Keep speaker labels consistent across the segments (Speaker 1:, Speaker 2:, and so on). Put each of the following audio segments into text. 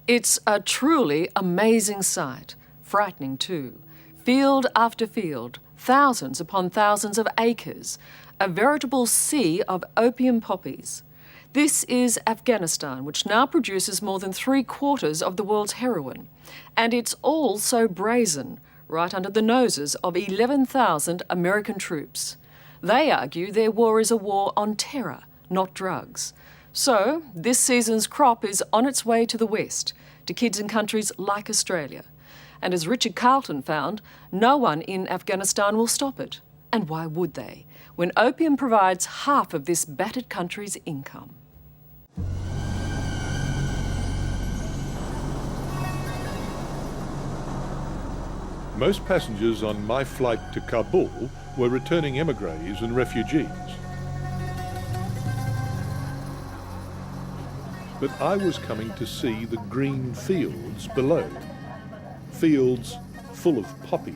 Speaker 1: It's a truly amazing sight, frightening too. Field after field, thousands upon thousands of acres, a veritable sea of opium poppies. This is Afghanistan, which now produces more than 3/4 of the world's heroin. And it's all so brazen, right under the noses of 11,000 American troops. They argue their war is a war on terror, not drugs. So, this season's crop is on its way to the West, to kids in countries like Australia. And as Richard Carlton found, no one in Afghanistan will stop it. And why would they, when opium provides half of this battered country's income?
Speaker 2: Most passengers on my flight to Kabul were returning emigres and refugees. But I was coming to see the green fields below, fields full of poppies.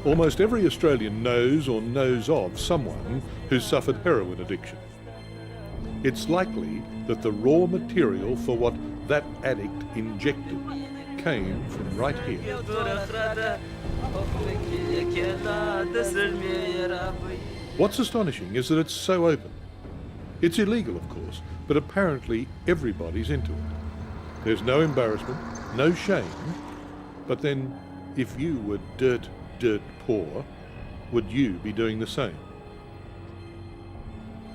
Speaker 2: Almost every Australian knows or knows of someone who's suffered heroin addiction. It's likely that the raw material for what that addict injected came from right here. What's astonishing is that it's so open. It's illegal, of course, but apparently everybody's into it. There's no embarrassment, no shame, but then if you were dirt poor, would you be doing the same?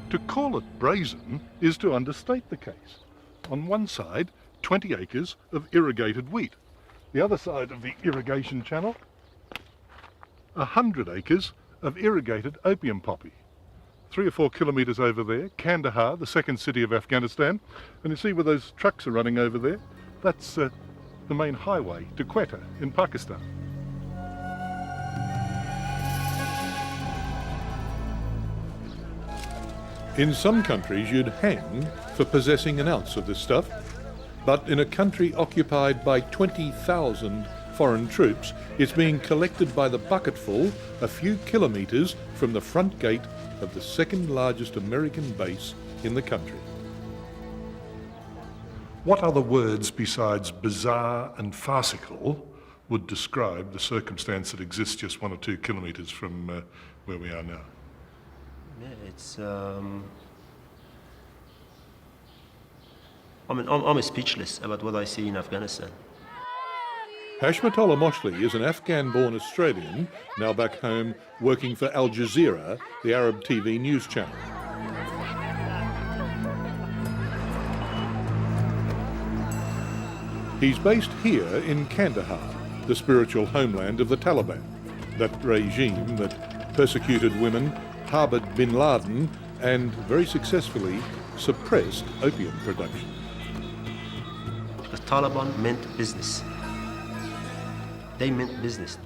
Speaker 2: To call it brazen is to understate the case. On one side, 20 acres of irrigated wheat. The other side of the irrigation channel, 100 acres of irrigated opium poppy. 3 or 4 kilometres over there, Kandahar, the second city of Afghanistan. And you see where those trucks are running over there? That's the main highway to Quetta in Pakistan. In some countries you'd hang for possessing an ounce of this stuff, but in a country occupied by 20,000 foreign troops, it's being collected by the bucketful a few kilometres from the front gate of the second largest American base in the country. What other words besides bizarre and farcical would describe the circumstance that exists just 1 or 2 kilometres from where we are now?
Speaker 3: Yeah, it's. I'm speechless about what I see in Afghanistan.
Speaker 2: Hashmatullah Moshli is an Afghan-born Australian, now back home working for Al Jazeera, the Arab TV news channel. He's based here in Kandahar, the spiritual homeland of the Taliban, that regime that persecuted women, harboured bin Laden, and very successfully suppressed opium production.
Speaker 3: The Taliban meant business. They meant business.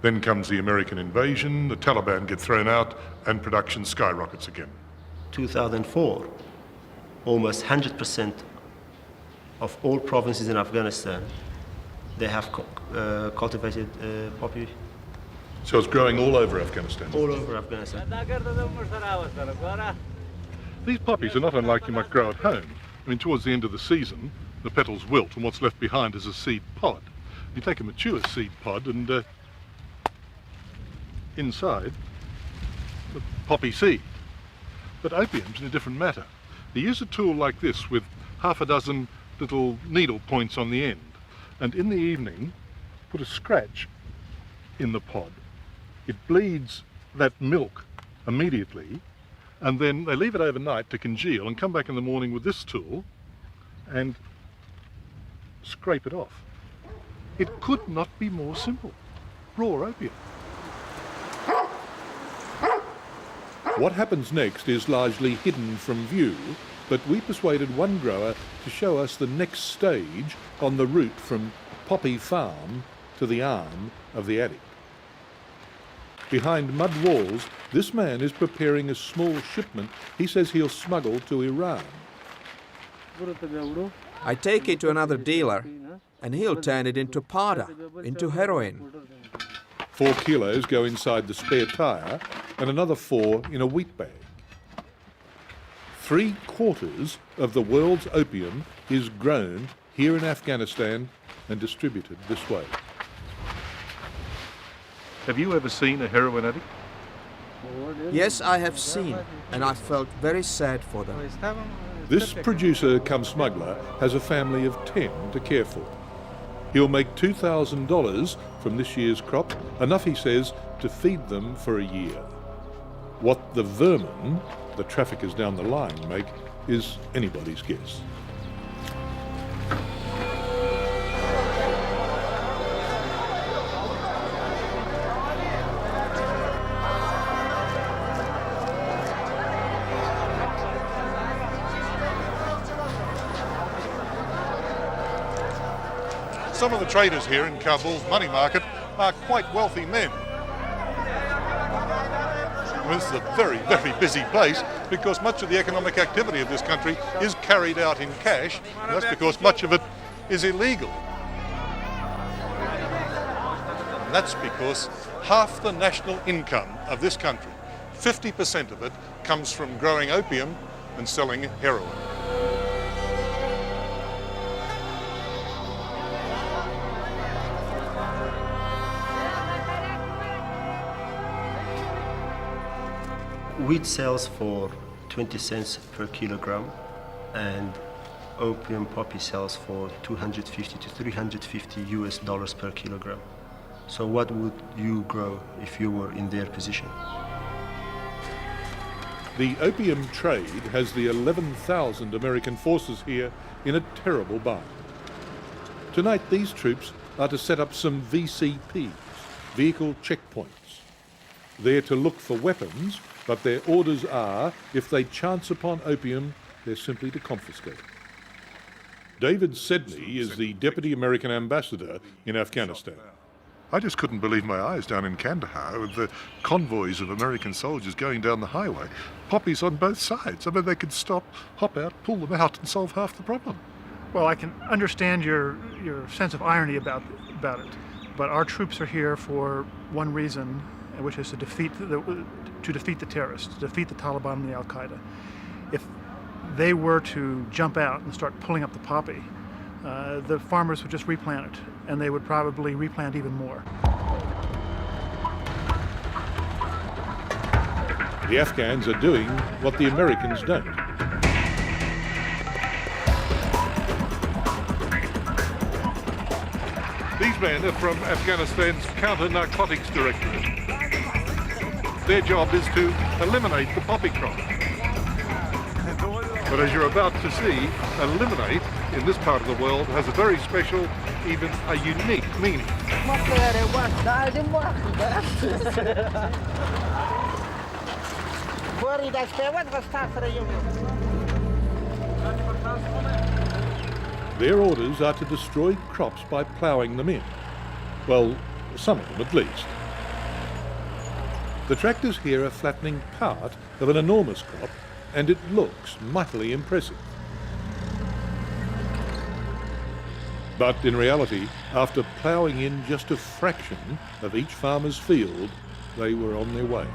Speaker 2: Then comes the American invasion, the Taliban get thrown out, and production skyrockets again.
Speaker 3: 2004, almost 100% of all provinces in Afghanistan, they have cultivated poppy.
Speaker 2: So it's growing all over Afghanistan?
Speaker 3: All over Afghanistan.
Speaker 2: These poppies are not unlike you might grow at home. I mean, towards the end of the season, the petals wilt and what's left behind is a seed pod. You take a mature seed pod and inside, the poppy seed. But opium's in a different matter. You use a tool like this with half a dozen little needle points on the end, and in the evening, put a scratch in the pod. It bleeds that milk immediately, and then they leave it overnight to congeal and come back in the morning with this tool and scrape it off. It could not be more simple. Raw opium. What happens next is largely hidden from view, but we persuaded one grower to show us the next stage on the route from poppy farm to the arm of the addict. Behind mud walls, this man is preparing a small shipment he says he'll smuggle to Iran.
Speaker 4: I take it to another dealer, and he'll turn it into powder, into heroin.
Speaker 2: 4 kilos go inside the spare tyre and another 4 in a wheat bag. 3/4 of the world's opium is grown here in Afghanistan and distributed this way. Have you ever seen a heroin addict?
Speaker 4: Yes, I have seen, and I felt very sad for them.
Speaker 2: This producer cum smuggler has a family of 10 to care for. He'll make $2,000 from this year's crop, enough, he says, to feed them for a year. What the vermin, the traffickers down the line, make is anybody's guess. Some of the traders here in Kabul's money market are quite wealthy men. This is a very, very busy place because much of the economic activity of this country is carried out in cash, and that's because much of it is illegal. And that's because half the national income of this country, 50% of it, comes from growing opium and selling heroin.
Speaker 3: Wheat sells for 20 cents per kilogram, and opium poppy sells for 250 to 350 US dollars per kilogram. So what would you grow if you were in their position?
Speaker 2: The opium trade has the 11,000 American forces here in a terrible bind. Tonight these troops are to set up some VCPs, vehicle checkpoints. They're to look for weapons, but their orders are, if they chance upon opium, they're simply to confiscate it. David Sedney is the Deputy American Ambassador in Afghanistan. I just couldn't believe my eyes down in Kandahar with the convoys of American soldiers going down the highway, poppies on both sides. I mean, they could stop, hop out, pull them out and solve half the problem.
Speaker 5: Well, I can understand your sense of irony about it, but our troops are here for one reason, which is to defeat the terrorists, to defeat the Taliban and the Al-Qaeda. If they were to jump out and start pulling up the poppy, the farmers would just replant it, and they would probably replant even more.
Speaker 2: The Afghans are doing what the Americans don't. These men are from Afghanistan's counter-narcotics directorate. Their job is to eliminate the poppy crop. But as you're about to see, eliminate in this part of the world has a very special, even a unique meaning. Their orders are to destroy crops by ploughing them in. Well, some of them at least. The tractors here are flattening part of an enormous crop, and it looks mightily impressive. But in reality, after ploughing in just a fraction of each farmer's field, they were on their way.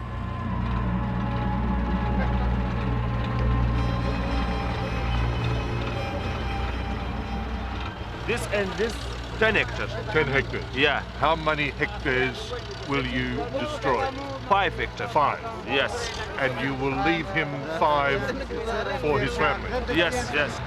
Speaker 6: This and this, 10 hectares.
Speaker 2: 10 hectares.
Speaker 6: Yeah,
Speaker 2: How many hectares will you destroy?
Speaker 6: 5 hectares.
Speaker 2: 5.
Speaker 6: Yes,
Speaker 2: And you will leave him 5 for his family.
Speaker 6: yes, yes.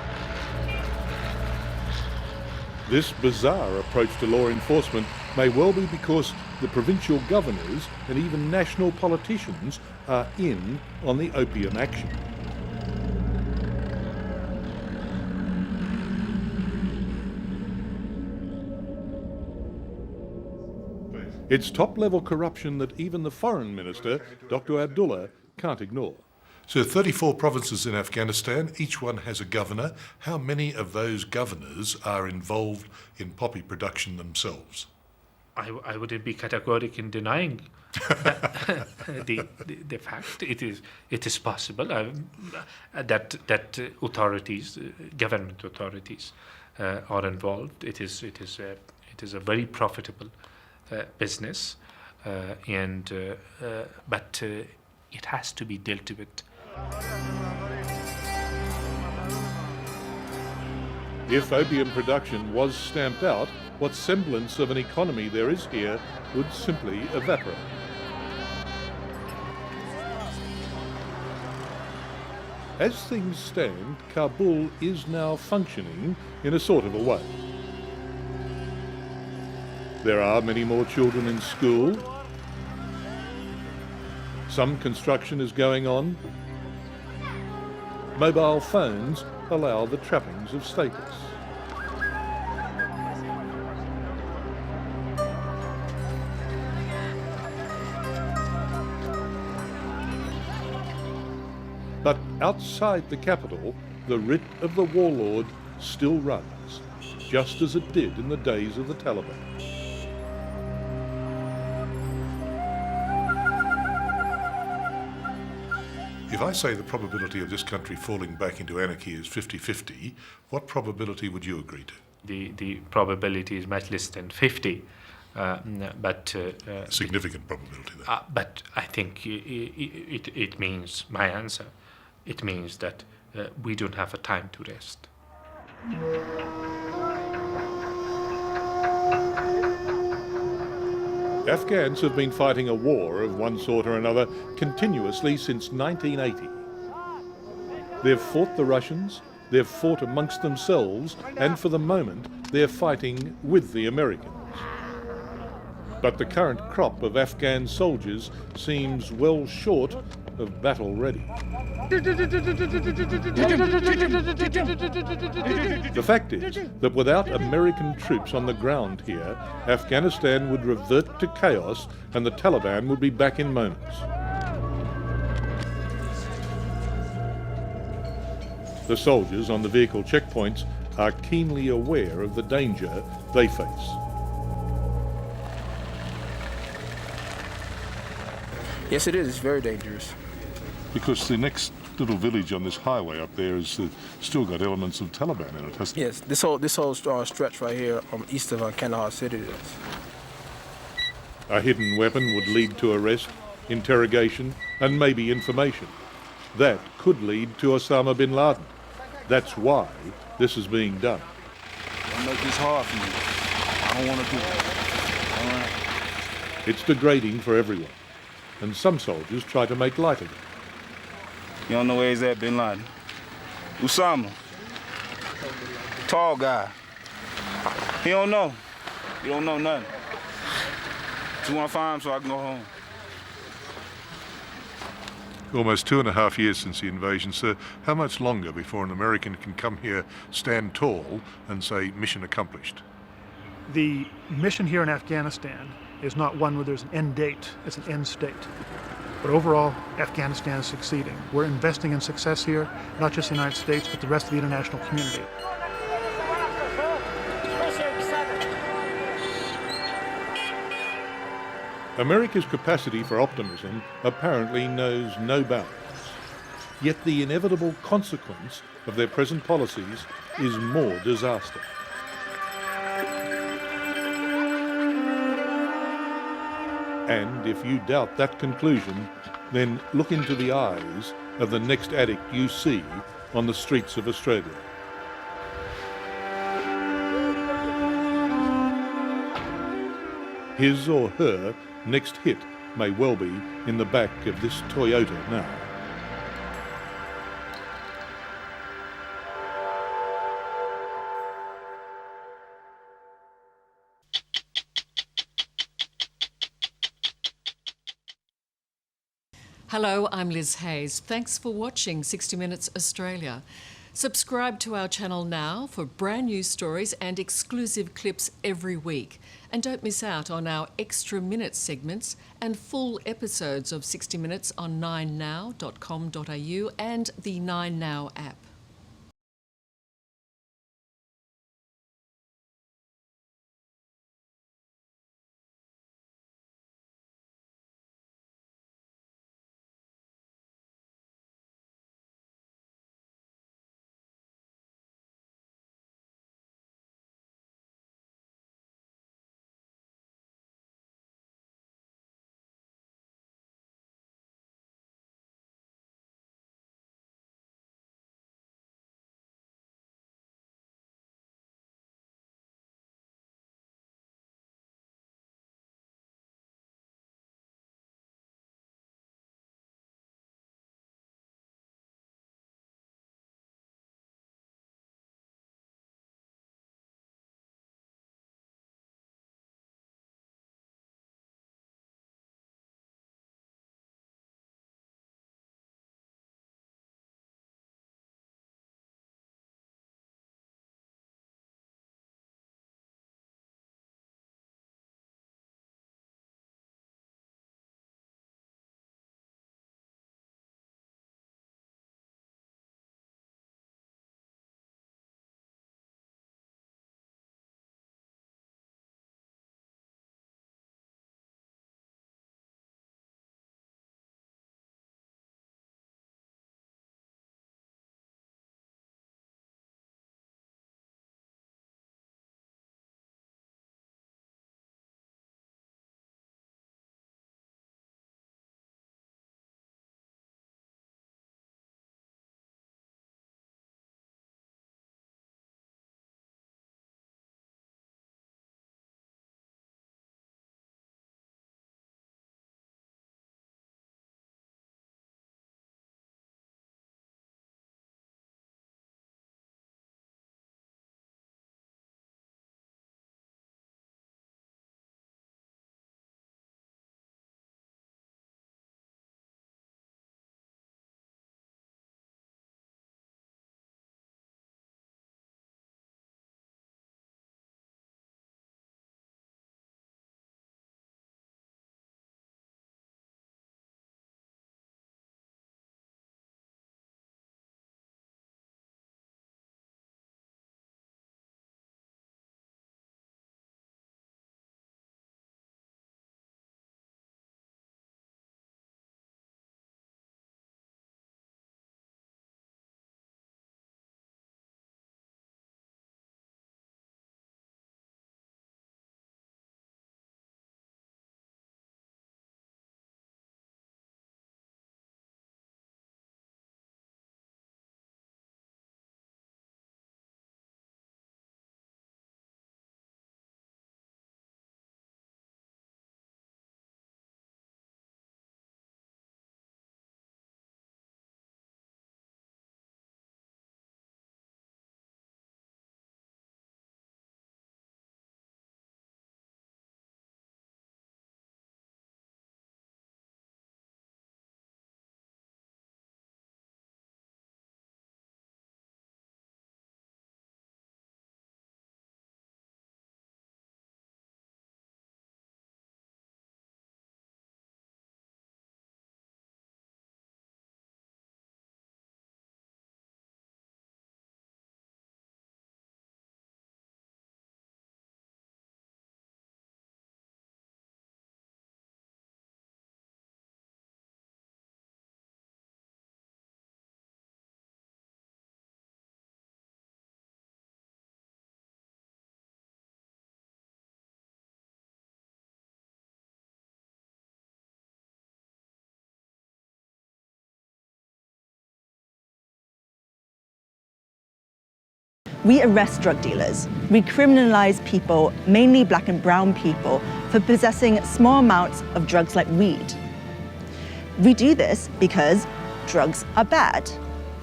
Speaker 2: This bizarre approach to law enforcement may well be because the provincial governors and even national politicians are in on the opium action. It's top-level corruption that even the Foreign Minister, Dr. Abdullah, can't ignore. So 34 provinces in Afghanistan, each one has a governor. How many of those governors are involved in poppy production themselves?
Speaker 7: I wouldn't be categoric in denying the fact. It is possible that authorities, government authorities, are involved. It is a very profitable business, but it has to be dealt with.
Speaker 2: If opium production was stamped out, what semblance of an economy there is here would simply evaporate. As things stand, Kabul is now functioning in a sort of a way. There are many more children in school. Some construction is going on. Mobile phones allow the trappings of status. But outside the capital, the writ of the warlord still runs, just as it did in the days of the Taliban. If I say the probability of this country falling back into anarchy is 50-50, what probability would you agree to?
Speaker 7: The probability is much less than 50, but
Speaker 2: significant probability, though.
Speaker 7: But I think it means my answer. It means that we don't have a time to rest.
Speaker 2: Afghans have been fighting a war of one sort or another continuously since 1980. They've fought the Russians, they've fought amongst themselves, and for the moment they're fighting with the Americans. But the current crop of Afghan soldiers seems well short of battle ready. The fact is that without American troops on the ground here, Afghanistan would revert to chaos and the Taliban would be back in moments. The soldiers on the vehicle checkpoints are keenly aware of the danger they face.
Speaker 8: Yes, it is. It's very dangerous.
Speaker 2: Because the next little village on this highway up there is still got elements of Taliban in it, hasn't it?
Speaker 8: Yes, this whole stretch right here east of Kandahar City is.
Speaker 2: A hidden weapon would lead to arrest, interrogation, and maybe information. That could lead to Osama bin Laden. That's why this is being done.
Speaker 9: Don't make this hard for me. I don't want to do it. All right.
Speaker 2: It's degrading for everyone, and some soldiers try to make light of it.
Speaker 9: You don't know where he's at, bin Laden? Osama. Tall guy. He don't know. You don't know nothing. Just want to find him so I can go home.
Speaker 2: Almost 2.5 years since the invasion, sir. How much longer before an American can come here, stand tall, and say, mission accomplished?
Speaker 5: The mission here in Afghanistan is not one where there's an end date, it's an end state. But overall, Afghanistan is succeeding. We're investing in success here, not just the United States, but the rest of the international community.
Speaker 2: America's capacity for optimism apparently knows no bounds. Yet the inevitable consequence of their present policies is more disaster. And if you doubt that conclusion, then look into the eyes of the next addict you see on the streets of Australia. His or her next hit may well be in the back of this Toyota now.
Speaker 1: Hello, I'm Liz Hayes. Thanks for watching 60 Minutes Australia. Subscribe to our channel now for brand new stories and exclusive clips every week. And don't miss out on our extra minutes segments and full episodes of 60 Minutes on 9now.com.au and the 9Now app.
Speaker 10: We arrest drug dealers. We criminalize people, mainly black and brown people, for possessing small amounts of drugs like weed. We do this because drugs are bad.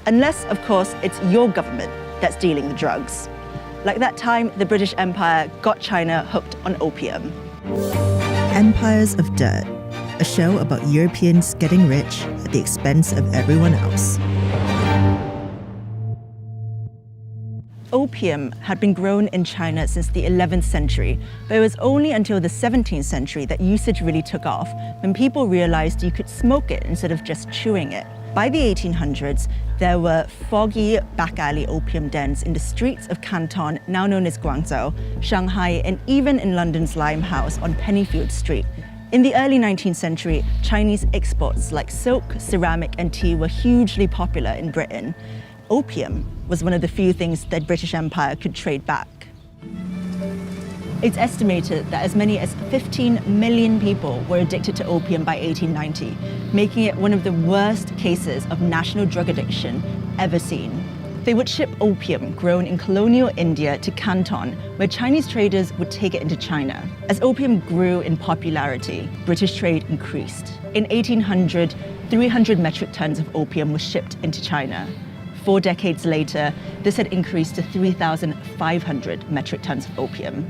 Speaker 10: Unless, of course, it's your government that's dealing the drugs. Like that time the British Empire got China hooked on opium.
Speaker 11: Empires of Dirt, a show about Europeans getting rich at the expense of everyone else.
Speaker 10: Opium had been grown in China since the 11th century, but it was only until the 17th century that usage really took off, when people realized you could smoke it instead of just chewing it. By the 1800s, there were foggy back-alley opium dens in the streets of Canton, now known as Guangzhou, Shanghai, and even in London's Limehouse on Pennyfield Street. In the early 19th century, Chinese exports like silk, ceramic, and tea were hugely popular in Britain. Opium was one of the few things that the British Empire could trade back. It's estimated that as many as 15 million people were addicted to opium by 1890, making it one of the worst cases of national drug addiction ever seen. They would ship opium grown in colonial India to Canton, where Chinese traders would take it into China. As opium grew in popularity, British trade increased. In 1800, 300 metric tons of opium was shipped into China. 4 decades later, this had increased to 3,500 metric tons of opium.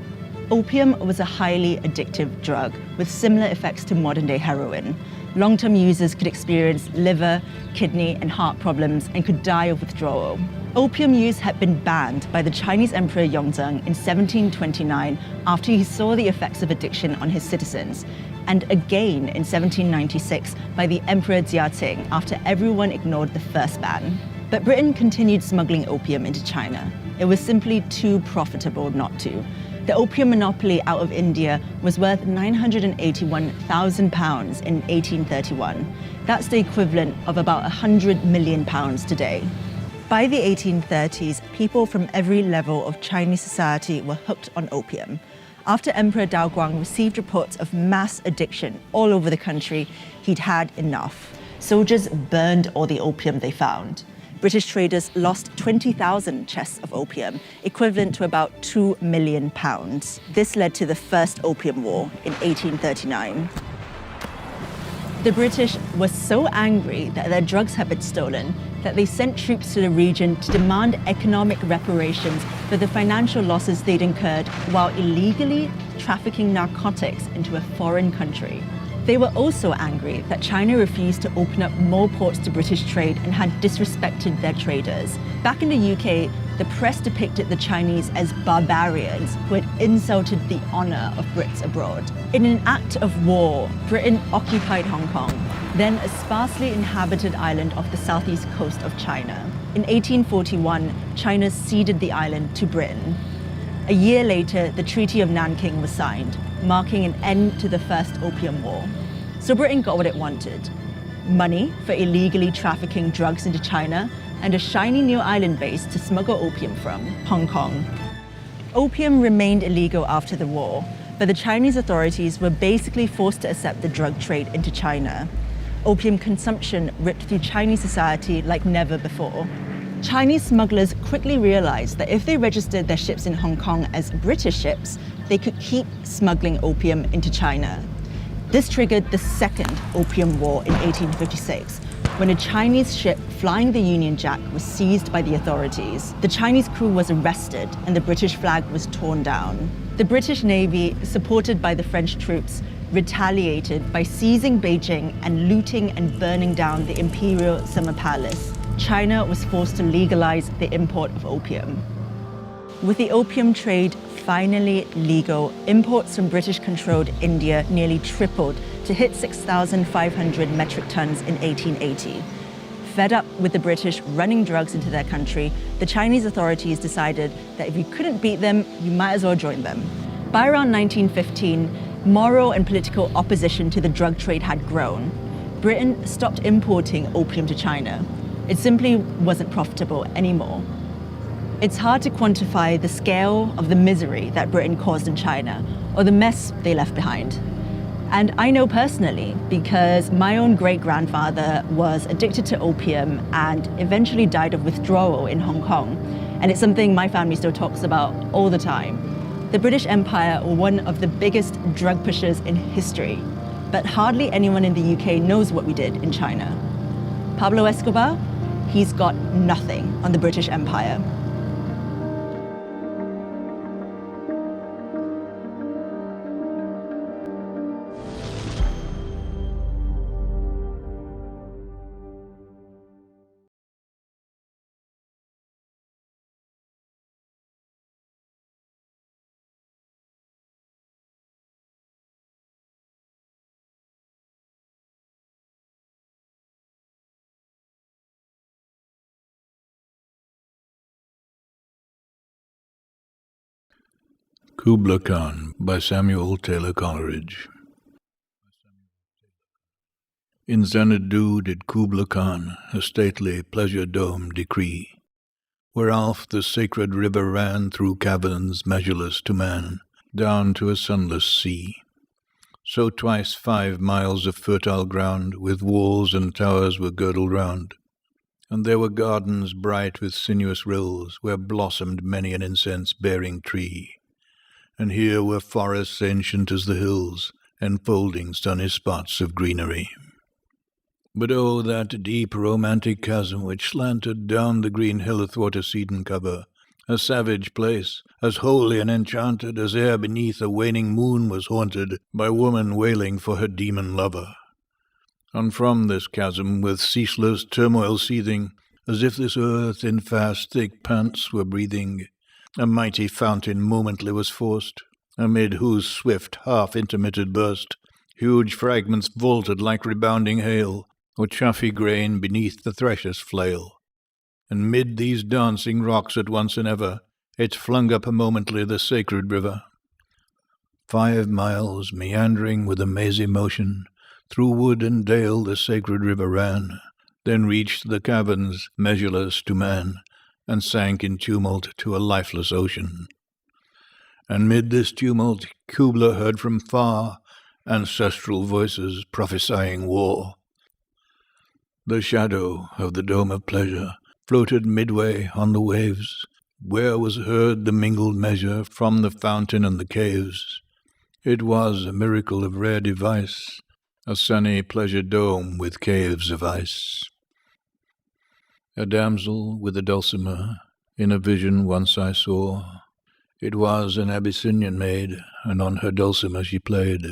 Speaker 10: Opium was a highly addictive drug with similar effects to modern-day heroin. Long-term users could experience liver, kidney, and heart problems and could die of withdrawal. Opium use had been banned by the Chinese Emperor Yongzheng in 1729 after he saw the effects of addiction on his citizens, and again in 1796 by the Emperor Jiaqing after everyone ignored the first ban. But Britain continued smuggling opium into China. It was simply too profitable not to. The opium monopoly out of India was worth £981,000 in 1831. That's the equivalent of about £100 million today. By the 1830s, people from every level of Chinese society were hooked on opium. After Emperor Daoguang received reports of mass addiction all over the country, he'd had enough. Soldiers burned all the opium they found. British traders lost 20,000 chests of opium, equivalent to about £2 million. This led to the First Opium War in 1839. The British were so angry that their drugs had been stolen that they sent troops to the region to demand economic reparations for the financial losses they'd incurred while illegally trafficking narcotics into a foreign country. They were also angry that China refused to open up more ports to British trade and had disrespected their traders. Back in the UK, the press depicted the Chinese as barbarians who had insulted the honor of Brits abroad. In an act of war, Britain occupied Hong Kong, then a sparsely inhabited island off the southeast coast of China. In 1841, China ceded the island to Britain. A year later, the Treaty of Nanking was signed, marking an end to the First Opium War. So Britain got what it wanted: money for illegally trafficking drugs into China and a shiny new island base to smuggle opium from, Hong Kong. Opium remained illegal after the war, but the Chinese authorities were basically forced to accept the drug trade into China. Opium consumption ripped through Chinese society like never before. Chinese smugglers quickly realized that if they registered their ships in Hong Kong as British ships, they could keep smuggling opium into China. This triggered the Second Opium War in 1856, when a Chinese ship flying the Union Jack was seized by the authorities. The Chinese crew was arrested and the British flag was torn down. The British Navy, supported by the French troops, retaliated by seizing Beijing and looting and burning down the Imperial Summer Palace. China was forced to legalize the import of opium. With the opium trade finally legal, imports from British-controlled India nearly tripled to hit 6,500 metric tons in 1880. Fed up with the British running drugs into their country, the Chinese authorities decided that if you couldn't beat them, you might as well join them. By around 1915, moral and political opposition to the drug trade had grown. Britain stopped importing opium to China. It simply wasn't profitable anymore. It's hard to quantify the scale of the misery that Britain caused in China, or the mess they left behind. And I know personally because my own great-grandfather was addicted to opium and eventually died of withdrawal in Hong Kong. and it's something my family still talks about all the time. The British Empire were one of the biggest drug pushers in history, but hardly anyone in the UK knows what we did in China. Pablo Escobar, he's got nothing on the British Empire.
Speaker 12: Kubla Khan by Samuel Taylor Coleridge. In Xanadu did Kubla Khan a stately pleasure dome decree, where Alf the sacred river ran through caverns measureless to man, down to a sunless sea. So twice 5 miles of fertile ground, with walls and towers were girdled round, and there were gardens bright with sinuous rills, where blossomed many an incense-bearing tree. And here were forests ancient as the hills, enfolding sunny spots of greenery. But oh, that deep romantic chasm which slanted down the green hill athwart a cedarn cover, a savage place, as holy and enchanted as ere beneath a waning moon was haunted by woman wailing for her demon lover. And from this chasm, with ceaseless turmoil seething, as if this earth in fast thick pants were breathing, a mighty fountain momently was forced, amid whose swift, half-intermitted burst, huge fragments vaulted like rebounding hail, or chaffy grain beneath the thresher's flail. And mid these dancing rocks at once and ever, it flung up momently the sacred river. 5 miles, meandering with a mazy motion, through wood and dale the sacred river ran, then reached the caverns measureless to man, and sank in tumult to a lifeless ocean. And mid this tumult Kubla heard from far ancestral voices prophesying war. The shadow of the dome of pleasure floated midway on the waves, where was heard the mingled measure from the fountain and the caves. It was a miracle of rare device, a sunny pleasure dome with caves of ice. A damsel with a dulcimer, in a vision once I saw. It was an Abyssinian maid, and on her dulcimer she played,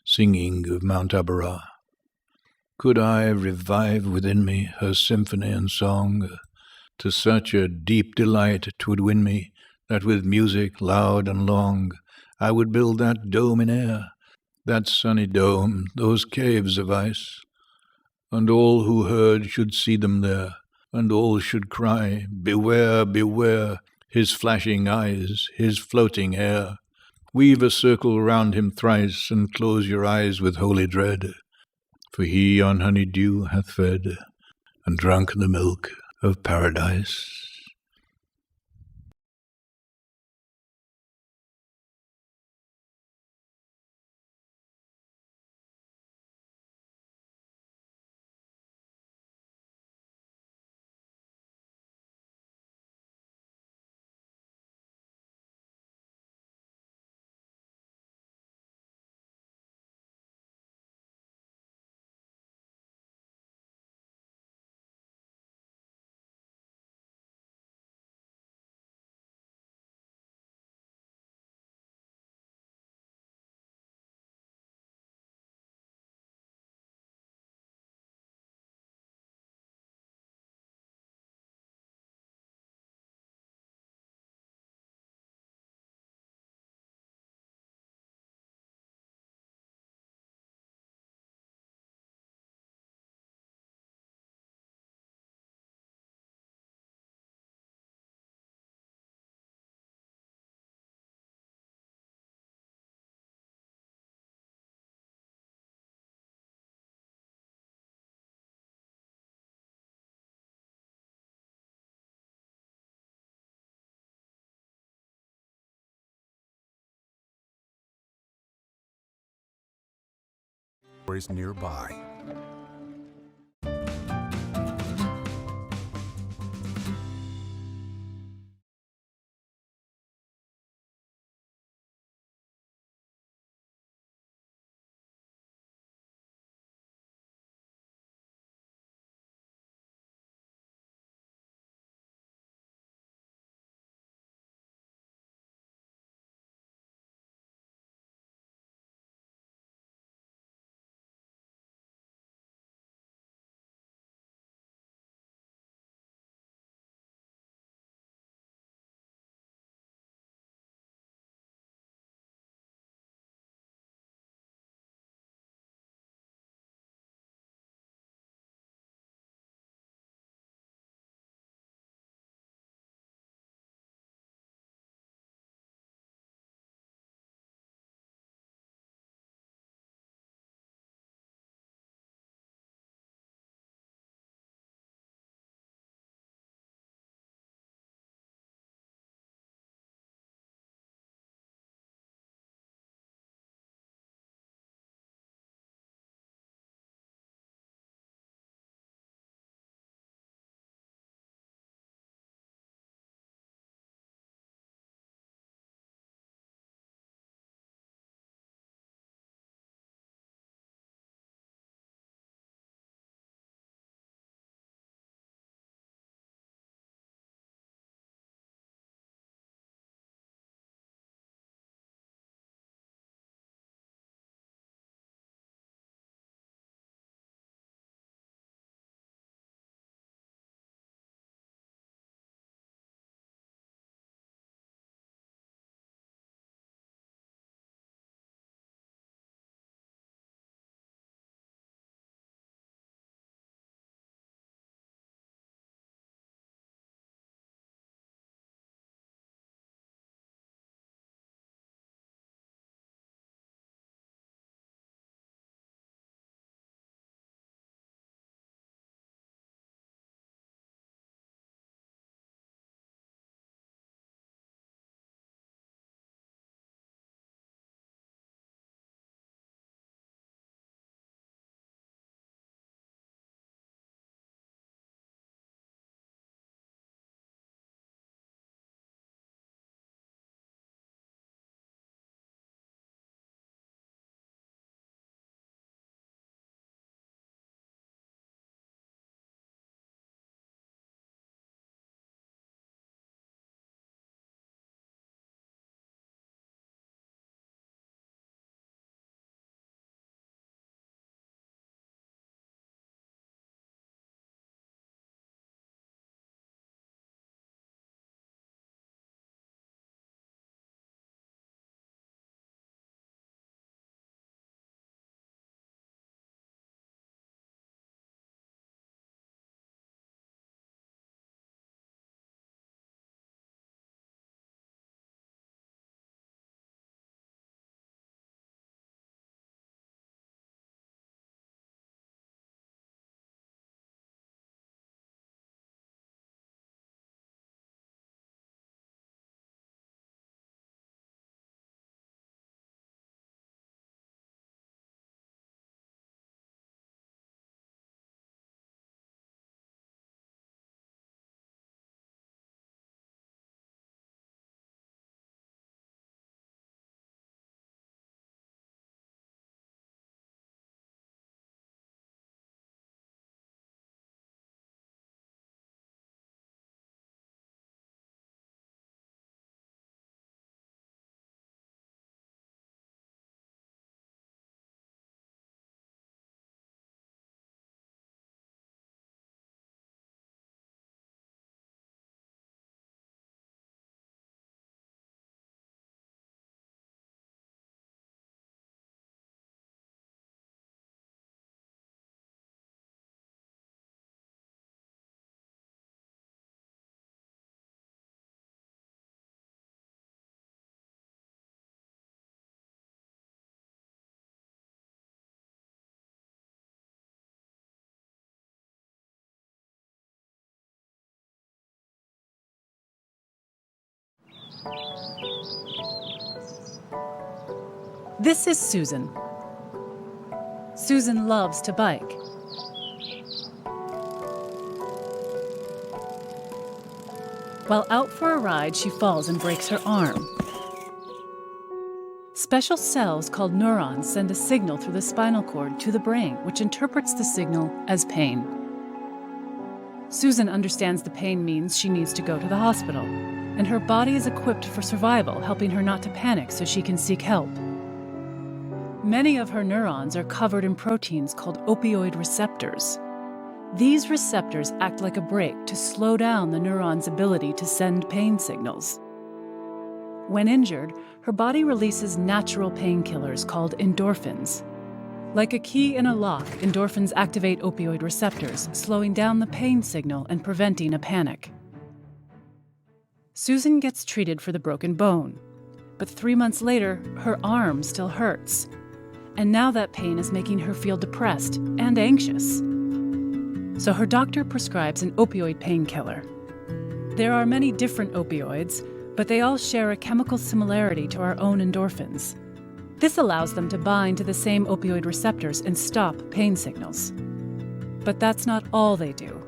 Speaker 12: singing of Mount Abara. Could I revive within me her symphony and song, to such a deep delight 'twould win me, that with music loud and long I would build that dome in air, that sunny dome, those caves of ice, and all who heard should see them there, and all should cry, beware, beware, his flashing eyes, his floating hair. Weave a circle round him thrice, and close your eyes with holy dread, for he on honey dew hath fed, and drunk the milk of paradise.
Speaker 13: Nearby. This is Susan. Susan loves to bike. While out for a ride, she falls and breaks her arm. Special cells called neurons send a signal through the spinal cord to the brain, which interprets the signal as pain. Susan understands the pain means she needs to go to the hospital, and her body is equipped for survival, helping her not to panic so she can seek help. Many of her neurons are covered in proteins called opioid receptors. These receptors act like a brake to slow down the neuron's ability to send pain signals. When injured, her body releases natural painkillers called endorphins. Like a key in a lock, endorphins activate opioid receptors, slowing down the pain signal and preventing a panic. Susan gets treated for the broken bone, but 3 months later, her arm still hurts. And now that pain is making her feel depressed and anxious. So her doctor prescribes an opioid painkiller. There are many different opioids, but they all share a chemical similarity to our own endorphins. This allows them to bind to the same opioid receptors and stop pain signals. But that's not all they do.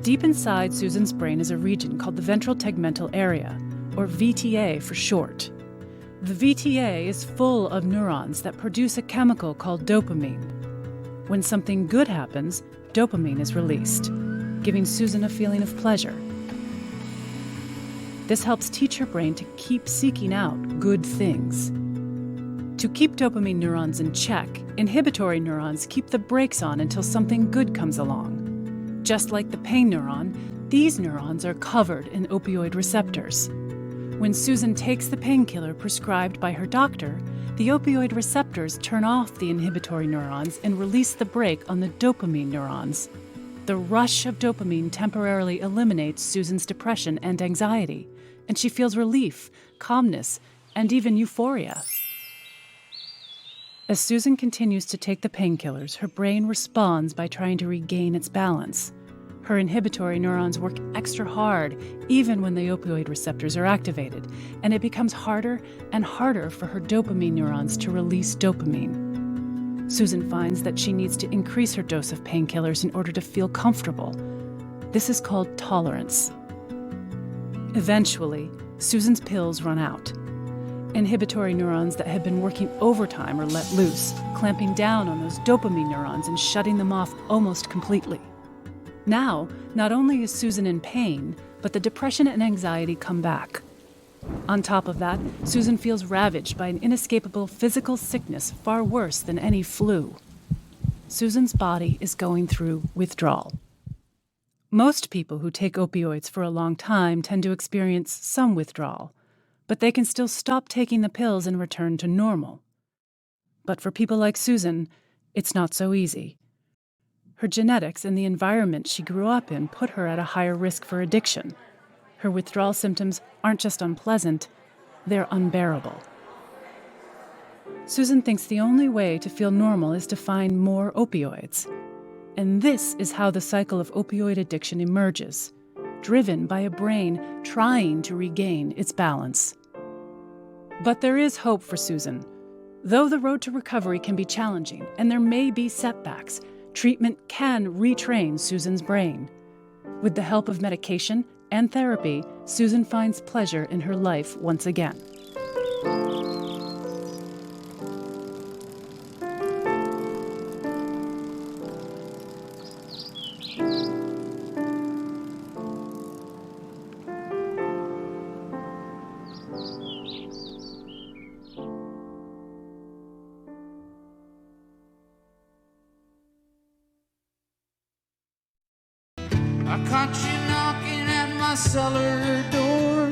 Speaker 13: Deep inside Susan's brain is a region called the ventral tegmental area, or VTA for short. The VTA is full of neurons that produce a chemical called dopamine. When something good happens, dopamine is released, giving Susan a feeling of pleasure. This helps teach her brain to keep seeking out good things. To keep dopamine neurons in check, inhibitory neurons keep the brakes on until something good comes along. Just like the pain neuron, these neurons are covered in opioid receptors. When Susan takes the painkiller prescribed by her doctor, the opioid receptors turn off the inhibitory neurons and release the brake on the dopamine neurons. The rush of dopamine temporarily eliminates Susan's depression and anxiety, and she feels relief, calmness, and even euphoria. As Susan continues to take the painkillers, her brain responds by trying to regain its balance. Her inhibitory neurons work extra hard even when the opioid receptors are activated, and it becomes harder and harder for her dopamine neurons to release dopamine. Susan finds that she needs to increase her dose of painkillers in order to feel comfortable. This is called tolerance. Eventually, Susan's pills run out. Inhibitory neurons that had been working overtime are let loose, clamping down on those dopamine neurons and shutting them off almost completely. Now, not only is Susan in pain, but the depression and anxiety come back. On top of that, Susan feels ravaged by an inescapable physical sickness far worse than any flu. Susan's body is going through withdrawal. Most people who take opioids for a long time tend to experience some withdrawal, but they can still stop taking the pills and return to normal. But for people like Susan, it's not so easy. Her genetics and the environment she grew up in put her at a higher risk for addiction. Her withdrawal symptoms aren't just unpleasant, they're unbearable. Susan thinks the only way to feel normal is to find more opioids. And this is how the cycle of opioid addiction emerges, driven by a brain trying to regain its balance. But there is hope for Susan. Though the road to recovery can be challenging and there may be setbacks, treatment can retrain Susan's brain. With the help of medication and therapy, Susan finds pleasure in her life once again.
Speaker 14: I caught you knocking at my cellar door.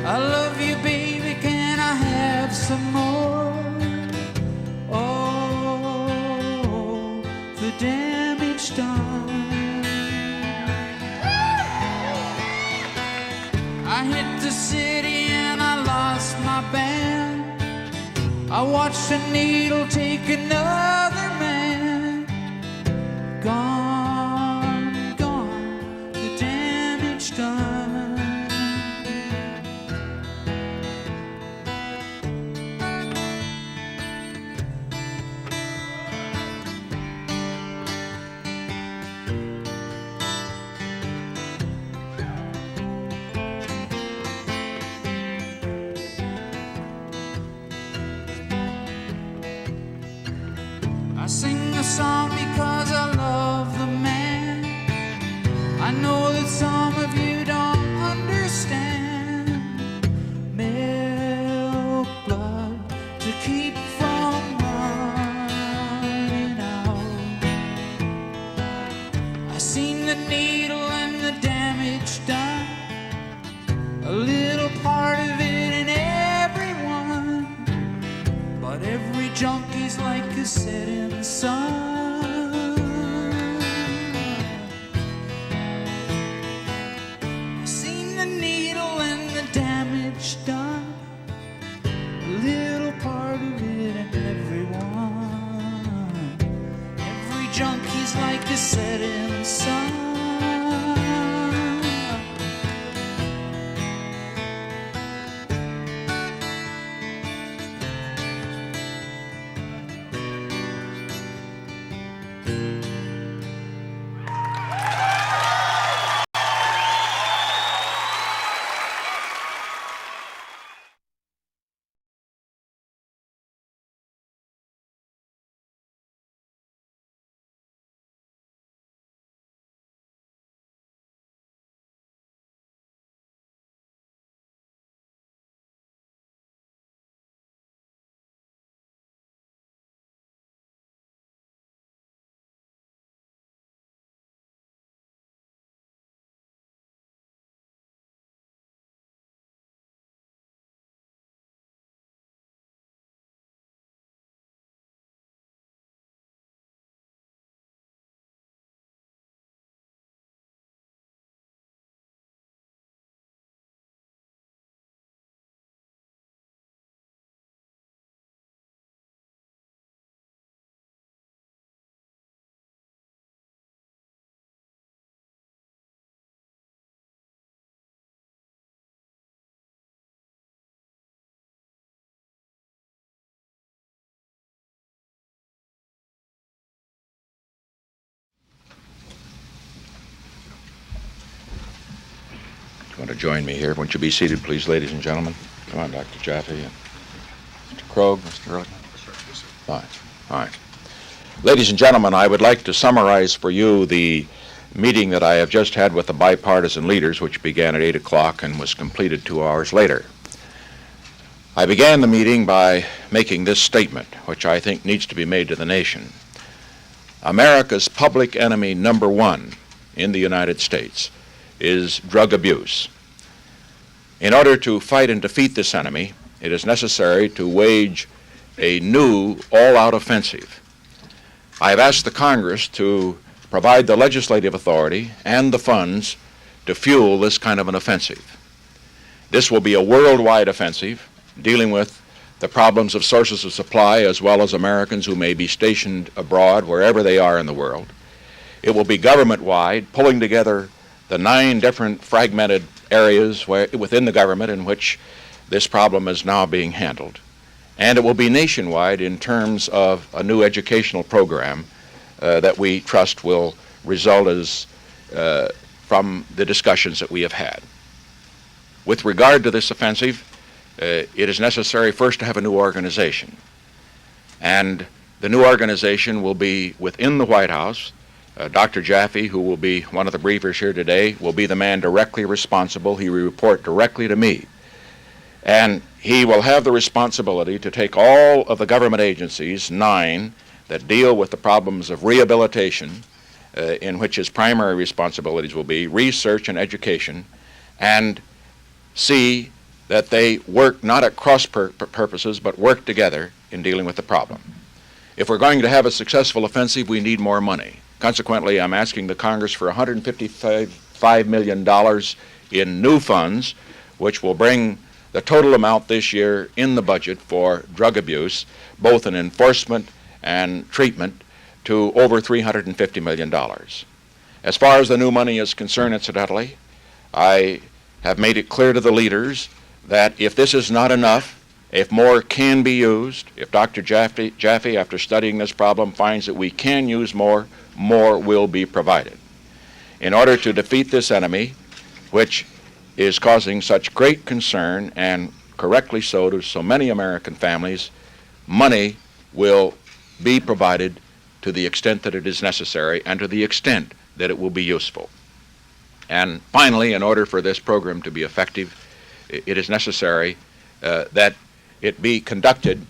Speaker 14: I love you, baby, can I have some more? Oh, the damage done. I hit the city and I lost my band. I watched a needle take another man. Gone. song because I love the man. I know that some of you don't understand. Milk blood to keep from running out. I seen the needle and the damage done, a little part of it in everyone, but every junkie's like a setting sun. I seen the needle and the damage done, a little part of it in everyone. Every junkie's like a setting sun.
Speaker 15: You want to join me here? Won't you be seated, please, ladies and gentlemen? Come on, Dr. Jaffe and Mr. Krogh, Mr. Ehrlichman. Fine. All right. Ladies and gentlemen, I would like to summarize for you the meeting that I have just had with the bipartisan leaders, which began at 8 o'clock and was completed 2 hours later. I began the meeting by making this statement, which I think needs to be made to the nation. America's public enemy number one in the United States is drug abuse. In order to fight and defeat this enemy, it is necessary to wage a new all-out offensive. I have asked the Congress to provide the legislative authority and the funds to fuel this kind of an offensive. This will be a worldwide offensive dealing with the problems of sources of supply as well as Americans who may be stationed abroad wherever they are in the world. It will be government-wide, pulling together the 9 different fragmented areas within the government in which this problem is now being handled. And it will be nationwide in terms of a new educational program that we trust will result from the discussions that we have had. With regard to this offensive, it is necessary first to have a new organization. And the new organization will be within the White House. Dr. Jaffe, who will be one of the briefers here today, will be the man directly responsible. He will report directly to me. And he will have the responsibility to take all of the government agencies, 9, that deal with the problems of rehabilitation, in which his primary responsibilities will be research and education, and see that they work not at cross purposes, but work together in dealing with the problem. If we're going to have a successful offensive, we need more money. Consequently, I'm asking the Congress for $155 million in new funds, which will bring the total amount this year in the budget for drug abuse, both in enforcement and treatment, to over $350 million. As far as the new money is concerned, incidentally, I have made it clear to the leaders that if this is not enough, if more can be used, if Dr. Jaffe, after studying this problem, finds that we can use more, more will be provided. In order to defeat this enemy, which is causing such great concern, and correctly so, to so many American families, money will be provided to the extent that it is necessary and to the extent that it will be useful. And finally, in order for this program to be effective, it is necessary that it be conducted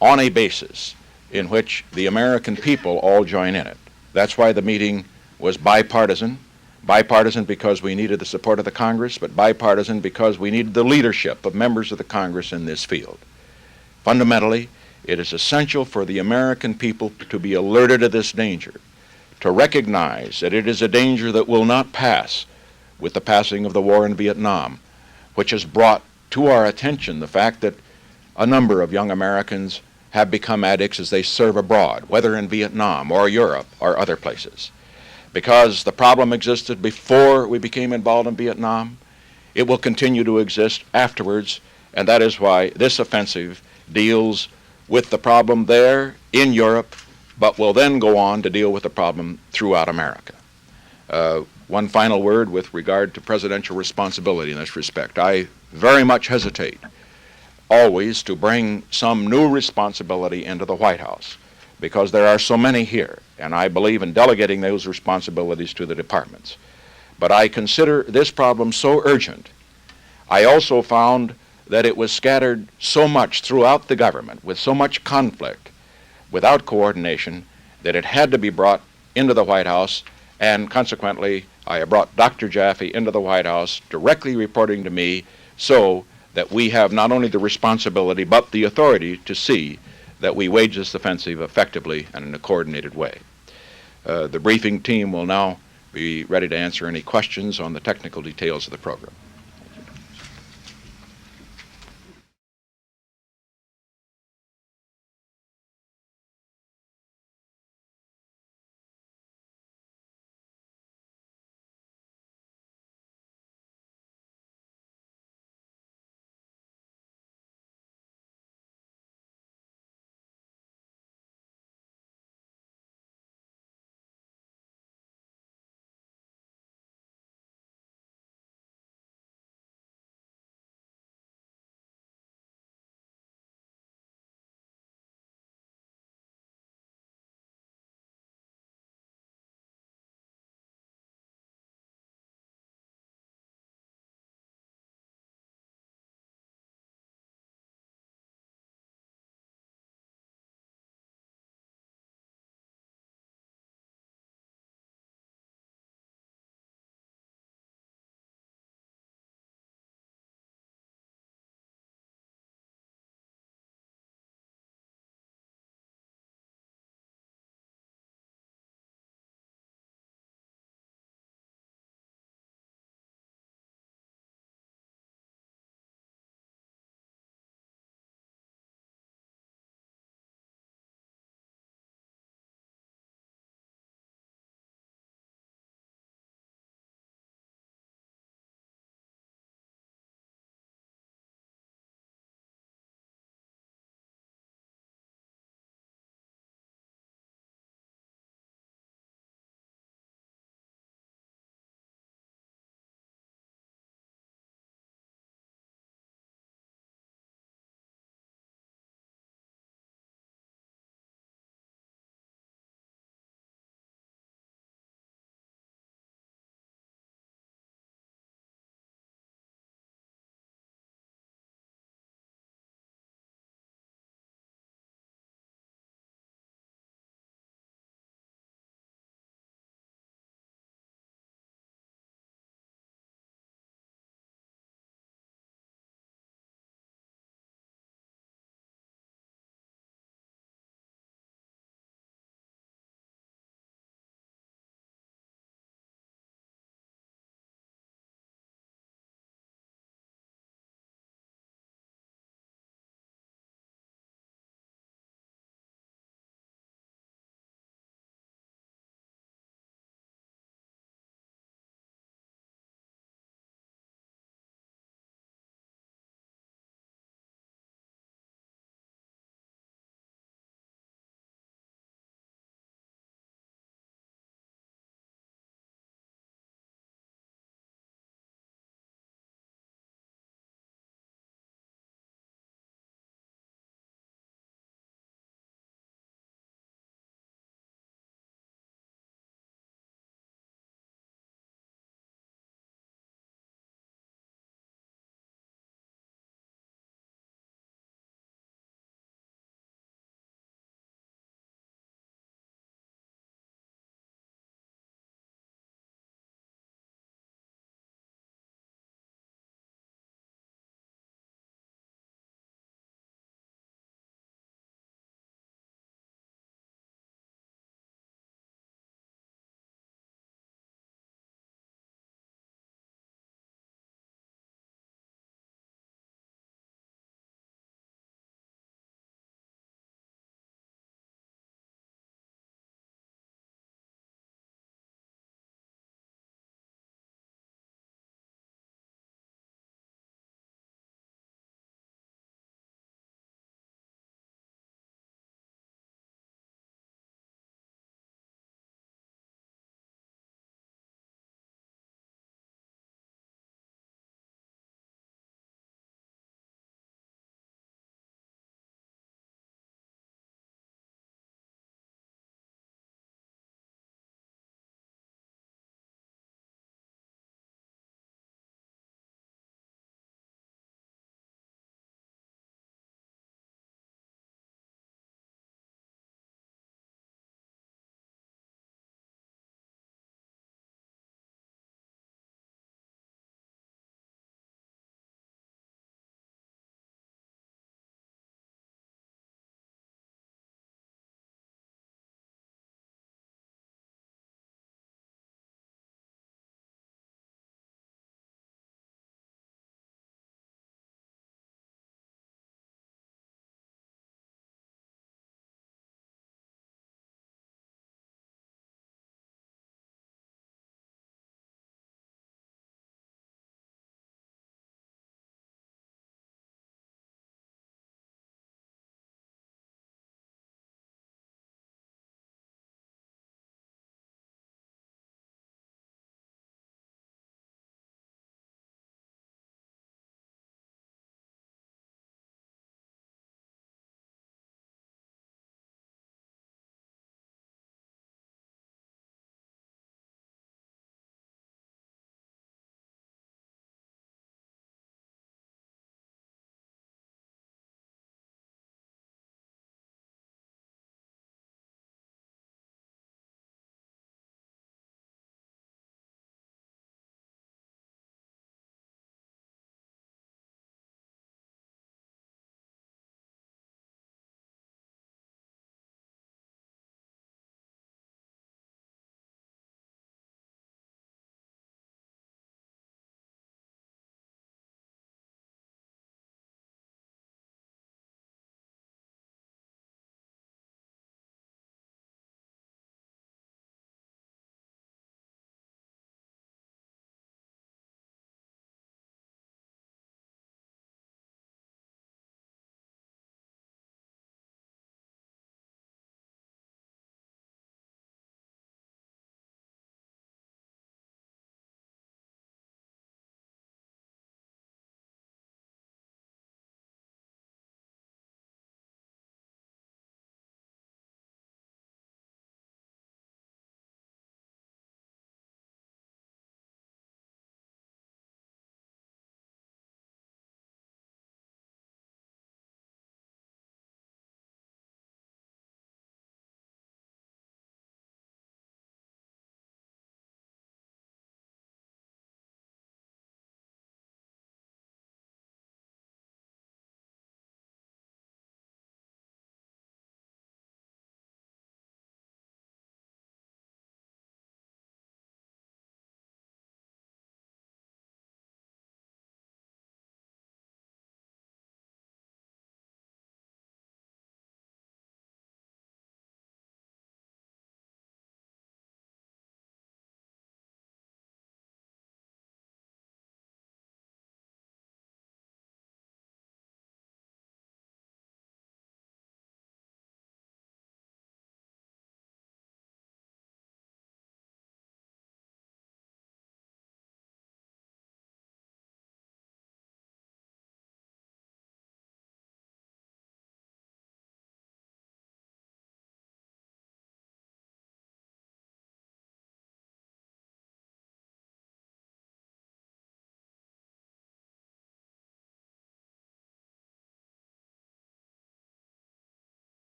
Speaker 15: on a basis in which the American people all join in it. That's why the meeting was bipartisan. Bipartisan because we needed the support of the Congress, but bipartisan because we needed the leadership of members of the Congress in this field. Fundamentally, it is essential for the American people to be alerted to this danger, to recognize that it is a danger that will not pass with the passing of the war in Vietnam, which has brought to our attention the fact that a number of young Americans have become addicts as they serve abroad, whether in Vietnam or Europe or other places. Because the problem existed before we became involved in Vietnam, it will continue to exist afterwards, and that is why this offensive deals with the problem there in Europe, but will then go on to deal with the problem throughout America. One final word with regard to presidential responsibility in this respect. I very much hesitate always to bring some new responsibility into the White House because there are so many here, and I believe in delegating those responsibilities to the departments. But I consider this problem so urgent. I also found that it was scattered so much throughout the government with so much conflict without coordination that it had to be brought into the White House, and consequently I have brought Dr. Jaffe into the White House directly reporting to me so that we have not only the responsibility but the authority to see that we wage this offensive effectively and in a coordinated way. The briefing team will now be ready to answer any questions on the technical details of the program.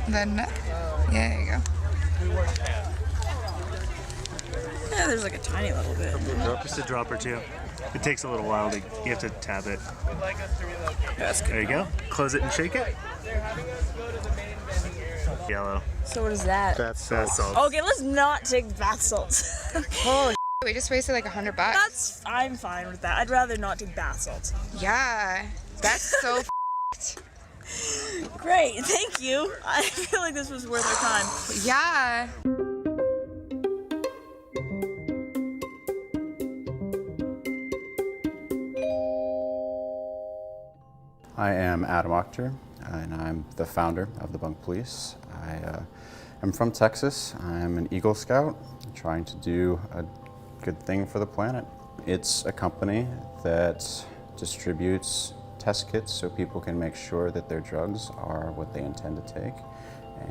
Speaker 16: Then, yeah, there you go.
Speaker 17: Yeah, there's like a tiny little bit.
Speaker 18: Just a drop or two. It takes a little while. You have to tap it. There you go. Close it and shake it. Yellow.
Speaker 17: So what is that?
Speaker 18: Bath salts.
Speaker 17: Okay, let's not take bath salts.
Speaker 16: Oh, we just wasted like $100.
Speaker 17: I'm fine with that. I'd rather not take bath salts.
Speaker 16: Yeah, that's so
Speaker 17: Great, thank you. I feel like this was worth our time.
Speaker 16: Yeah.
Speaker 19: I am Adam Akhter, and I'm the founder of the Bunk Police. I am from Texas. I'm an Eagle Scout, trying to do a good thing for the planet. It's a company that distributes test kits so people can make sure that their drugs are what they intend to take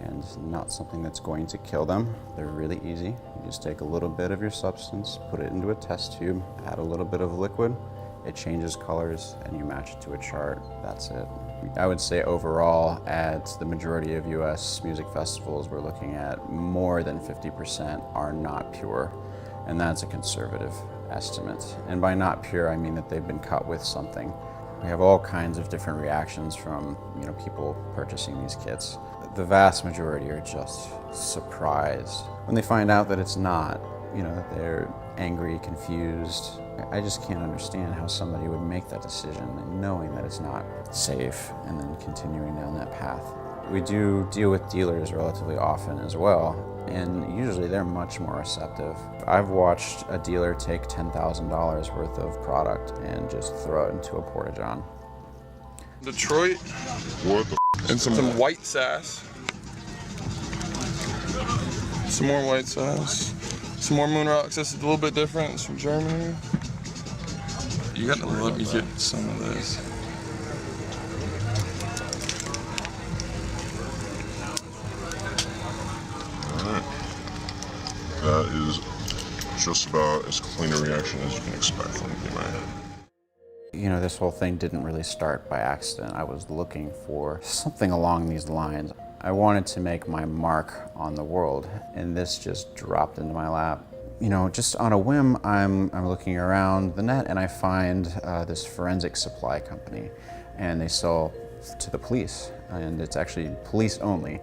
Speaker 19: and not something that's going to kill them. They're really easy. You just take a little bit of your substance, put it into a test tube, add a little bit of liquid, it changes colors, and you match it to a chart. That's it. I would say overall, at the majority of US music festivals, we're looking at more than 50% are not pure, and that's a conservative estimate. And by not pure, I mean that they've been cut with something. We have all kinds of different reactions from people purchasing these kits. The vast majority are just surprised when they find out that it's not. They're angry, confused. I just can't understand how somebody would make that decision knowing that it's not safe and then continuing down that path. We do deal with dealers relatively often as well, and usually they're much more receptive. I've watched a dealer take $10,000 worth of product and just throw it into a porta-john.
Speaker 20: Detroit. What the and some white sass. Some more white sass. Some more moon rocks. This is a little bit different. It's from Germany. You gotta let me get some of this.
Speaker 21: Alright. That is just about as clean a reaction as you can expect from DMA.
Speaker 19: This whole thing didn't really start by accident. I was looking for something along these lines. I wanted to make my mark on the world, and this just dropped into my lap. Just on a whim, I'm looking around the net and I find this forensic supply company, and they sell to the police, and it's actually police only.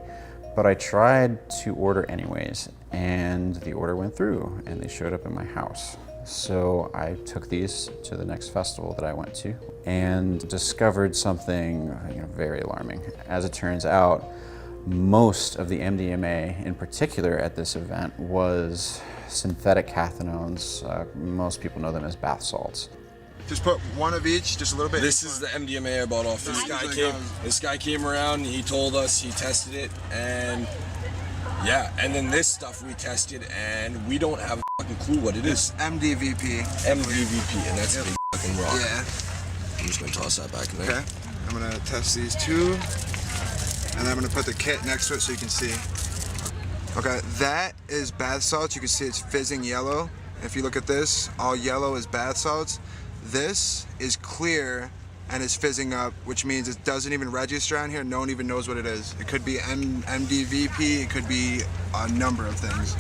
Speaker 19: But I tried to order anyways, and the order went through and they showed up in my house. So I took these to the next festival that I went to and discovered something very alarming. As it turns out, most of the MDMA in particular at this event was synthetic cathinones. Most people know them as bath salts.
Speaker 22: Just put one of each, just a little bit.
Speaker 23: This is the MDMA I bought off. This guy came around, he told us, he tested it, and yeah, and then this stuff we tested, and we don't have a fucking clue what it is.
Speaker 22: MDVP.
Speaker 23: MDVP, and that's a big fucking rock.
Speaker 22: Yeah.
Speaker 23: I'm just gonna toss that back in there.
Speaker 22: Okay. I'm gonna test these two, and then I'm gonna put the kit next to it so you can see. Okay, that is bath salts. You can see it's fizzing yellow. If you look at this, all yellow is bath salts. This is clear and is fizzing up, which means it doesn't even register on here. No one even knows what it is. It could be MDVP, it could be a number of things.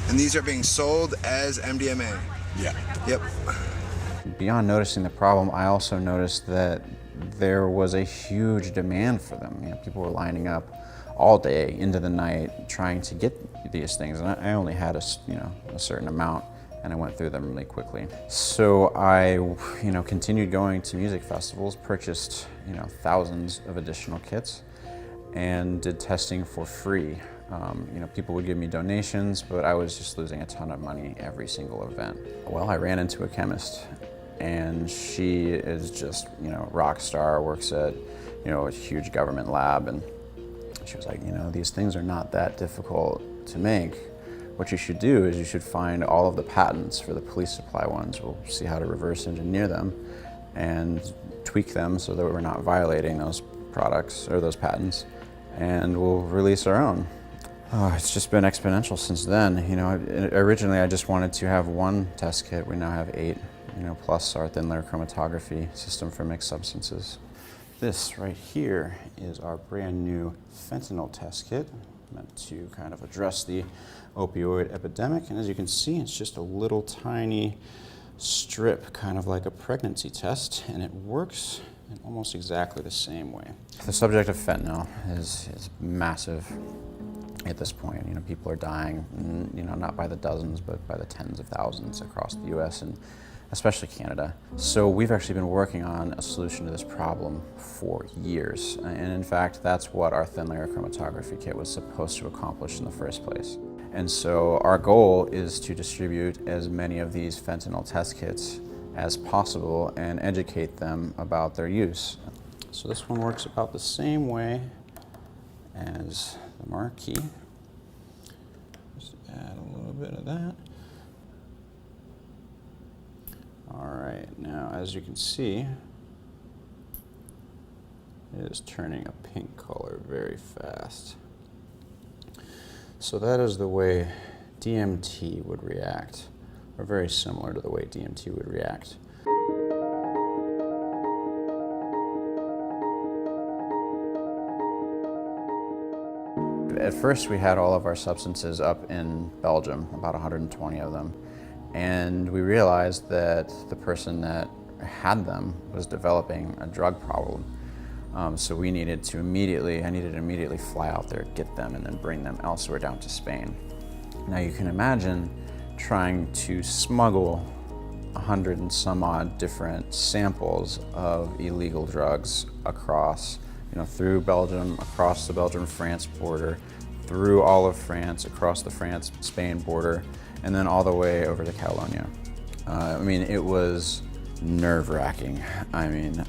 Speaker 22: And these are being sold as MDMA.
Speaker 23: Yeah.
Speaker 22: Yep.
Speaker 19: Beyond noticing the problem, I also noticed that there was a huge demand for them. People were lining up all day into the night trying to get these things, and I only had a certain amount, and I went through them really quickly. So I continued going to music festivals, purchased thousands of additional kits, and did testing for free. People would give me donations, but I was just losing a ton of money every single event. Well, I ran into a chemist, and she is just rock star, works at a huge government lab, and she was like, these things are not that difficult to make. What you should do is you should find all of the patents for the police supply ones. We'll see how to reverse engineer them and tweak them so that we're not violating those products or those patents, and we'll release our own. Oh, it's just been exponential since then. Originally I just wanted to have one test kit. We now have 8, plus our thin layer chromatography system for mixed substances. This right here is our brand new fentanyl test kit, meant to kind of address the opioid epidemic. And as you can see, it's just a little tiny strip, kind of like a pregnancy test, and it works in almost exactly the same way. The subject of fentanyl is massive at this point. You know, people are dying, you know, not by the dozens, but by the tens of thousands across the US and especially Canada. So we've actually been working on a solution to this problem for years. And in fact, that's what our thin layer chromatography kit was supposed to accomplish in the first place. And so our goal is to distribute as many of these fentanyl test kits as possible and educate them about their use. So this one works about the same way as the marquee. Just add a little bit of that. All right, now as you can see, it is turning a pink color very fast. So that is the way DMT would react, or very similar to the way DMT would react. At first we had all of our substances up in Belgium, about 120 of them. And we realized that the person that had them was developing a drug problem. So we needed to immediately fly out there, get them, and then bring them elsewhere down to Spain. Now you can imagine trying to smuggle 100 and some odd different samples of illegal drugs across, you know, through Belgium, across the Belgium-France border, through all of France, across the France-Spain border, and then all the way over to Catalonia. I mean, it was nerve-wracking. I mean,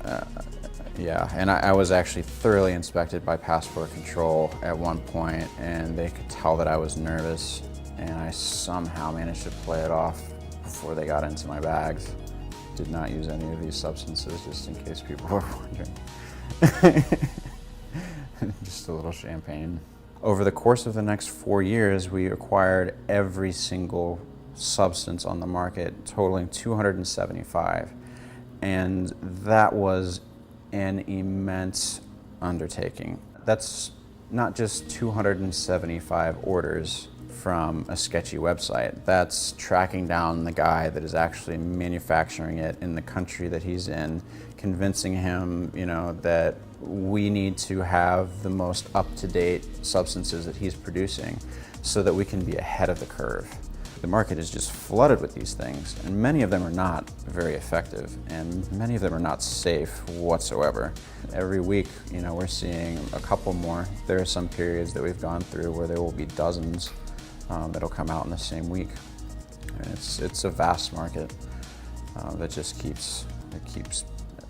Speaker 19: yeah, and I was actually thoroughly inspected by passport control at one point, and they could tell that I was nervous, and I somehow managed to play it off before they got into my bags. Did not use any of these substances, just in case people were wondering. Just a little champagne. Over the course of the next 4 years, we acquired every single substance on the market, totaling 275. And that was an immense undertaking. That's not just 275 orders from a sketchy website. That's tracking down the guy that is actually manufacturing it in the country that he's in, convincing him, you know, that we need to have the most up-to-date substances that he's producing so that we can be ahead of the curve. The market is just flooded with these things, and many of them are not very effective, and many of them are not safe whatsoever. Every week, you know, we're seeing a couple more. There are some periods that we've gone through where there will be dozens that'll come out in the same week. And it's a vast market that just keeps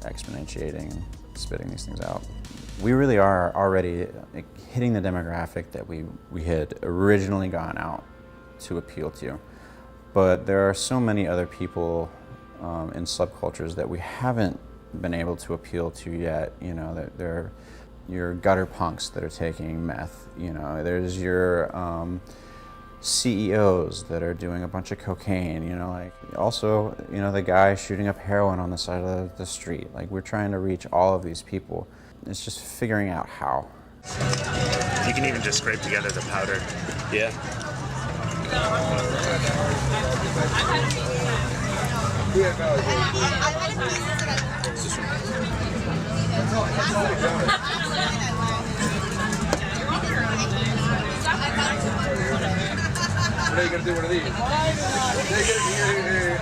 Speaker 19: exponentiating and spitting these things out. We really are already hitting the demographic that we had originally gone out to appeal to. But there are so many other people in subcultures that we haven't been able to appeal to yet. You know, that there are your gutter punks that are taking meth. You know, there's your CEOs that are doing a bunch of cocaine. You know, like also, you know, the guy shooting up heroin on the side of the street. Like, we're trying to reach all of these people. It's just figuring out how.
Speaker 18: You can even just scrape together the powder.
Speaker 23: Yeah.
Speaker 3: Are you gonna do one of these? I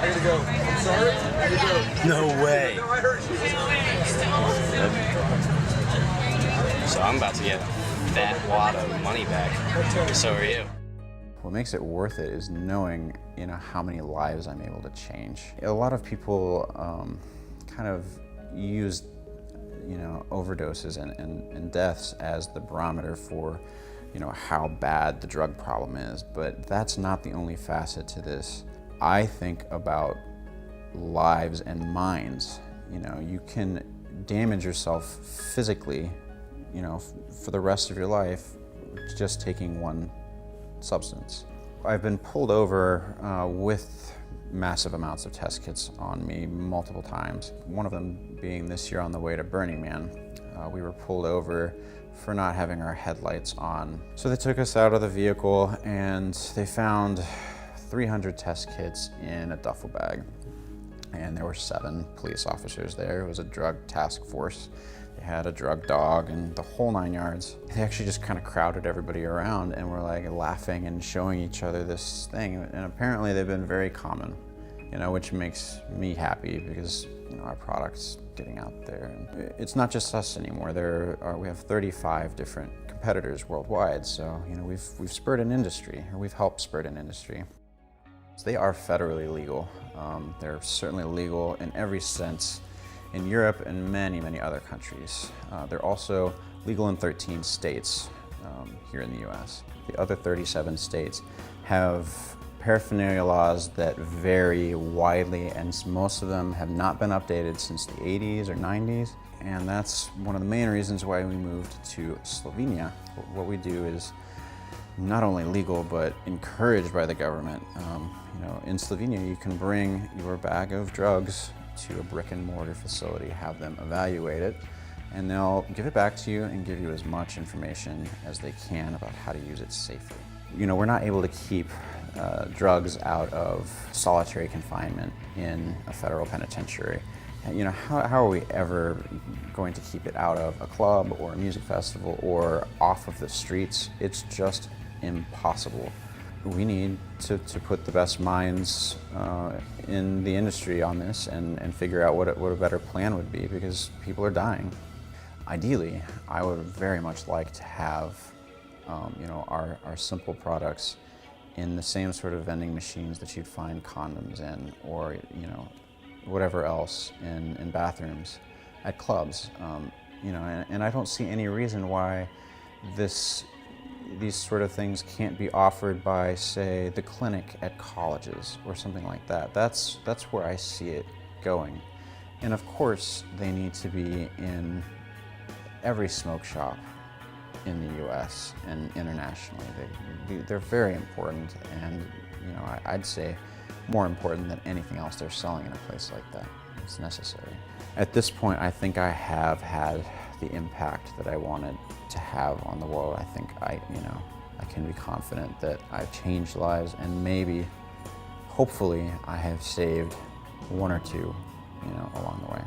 Speaker 3: gotta go. I'm sorry. I gotta go.
Speaker 18: No way.
Speaker 3: No, I heard you.
Speaker 4: So I'm about to get that wad of money back. So are you.
Speaker 19: What makes it worth it is knowing, you know, how many lives I'm able to change. A lot of people kind of use, you know, overdoses and deaths as the barometer for, you know, how bad the drug problem is, but that's not the only facet to this. I think about lives and minds. You know, you can damage yourself physically, you know, for the rest of your life just taking one substance. I've been pulled over with massive amounts of test kits on me multiple times. One of them being this year on the way to Burning Man. We were pulled over for not having our headlights on. So they took us out of the vehicle and they found 300 test kits in a duffel bag. And there were 7 police officers there. It was a drug task force. They had a drug dog and the whole 9 yards. They actually just kind of crowded everybody around and were like laughing and showing each other this thing. And apparently they've been very common, you know, which makes me happy because, you know, our product's getting out there. And it's not just us anymore. We have 35 different competitors worldwide. So, you know, we've spurred an industry, or we've helped spur an industry. So they are federally legal. They're certainly legal in every sense in Europe and many, many other countries. They're also legal in 13 states here in the US. The other 37 states have paraphernalia laws that vary widely, and most of them have not been updated since the 80s or 90s. And that's one of the main reasons why we moved to Slovenia. What we do is not only legal, but encouraged by the government. You know, in Slovenia, you can bring your bag of drugs to a brick and mortar facility, have them evaluate it, and they'll give it back to you and give you as much information as they can about how to use it safely. You know, we're not able to keep drugs out of solitary confinement in a federal penitentiary. You know, how are we ever going to keep it out of a club or a music festival or off of the streets? It's just impossible. We need to put the best minds in the industry on this and figure out what a better plan would be, because people are dying. Ideally, I would very much like to have you know, our simple products in the same sort of vending machines that you'd find condoms in, or, you know, whatever else in bathrooms at clubs. You know, and I don't see any reason why these sort of things can't be offered by, say, the clinic at colleges or something like that. That's where I see it going. And of course, they need to be in every smoke shop in the US and internationally. They're very important, and, you know, I'd say more important than anything else they're selling in a place like that. It's necessary. At this point, I think I have had the impact that I wanted to have on the world. I think I can be confident that I've changed lives, and maybe, hopefully, I have saved 1 or 2, you know, along the way.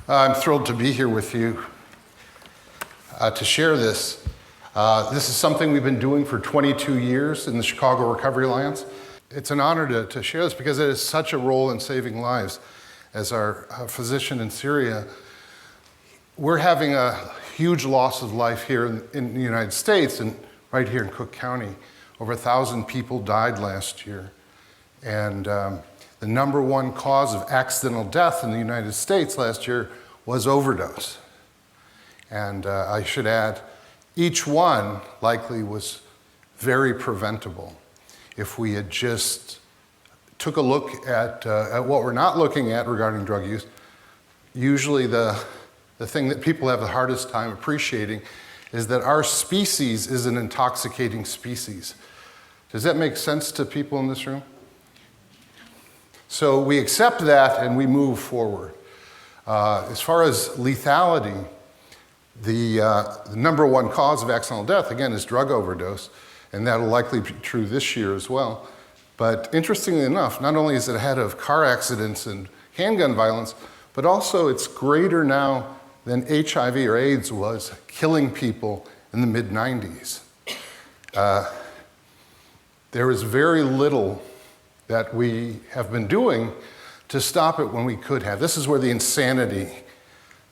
Speaker 6: I'm thrilled to be here with you to share this. This is something we've been doing for 22 years in the Chicago Recovery Alliance. It's an honor to share this because it has such a role in saving lives. As our physician in Syria, we're having a huge loss of life here in the United States, and right here in Cook County. Over 1,000 people died last year. And the number one cause of accidental death in the United States last year was overdose. And I should add, each one likely was very preventable if we had just took a look at what we're not looking at regarding drug use. Usually the thing that people have the hardest time appreciating is that our species is an intoxicating species. Does that make sense to people in this room? So we accept that and we move forward. As far as lethality, the number one cause of accidental death, again, is drug overdose, and that'll likely be true this year as well. But interestingly enough, not only is it ahead of car accidents and handgun violence, but also it's greater now than HIV or AIDS was, killing people in the mid-90s. There is very little that we have been doing to stop it when we could have. This is where the insanity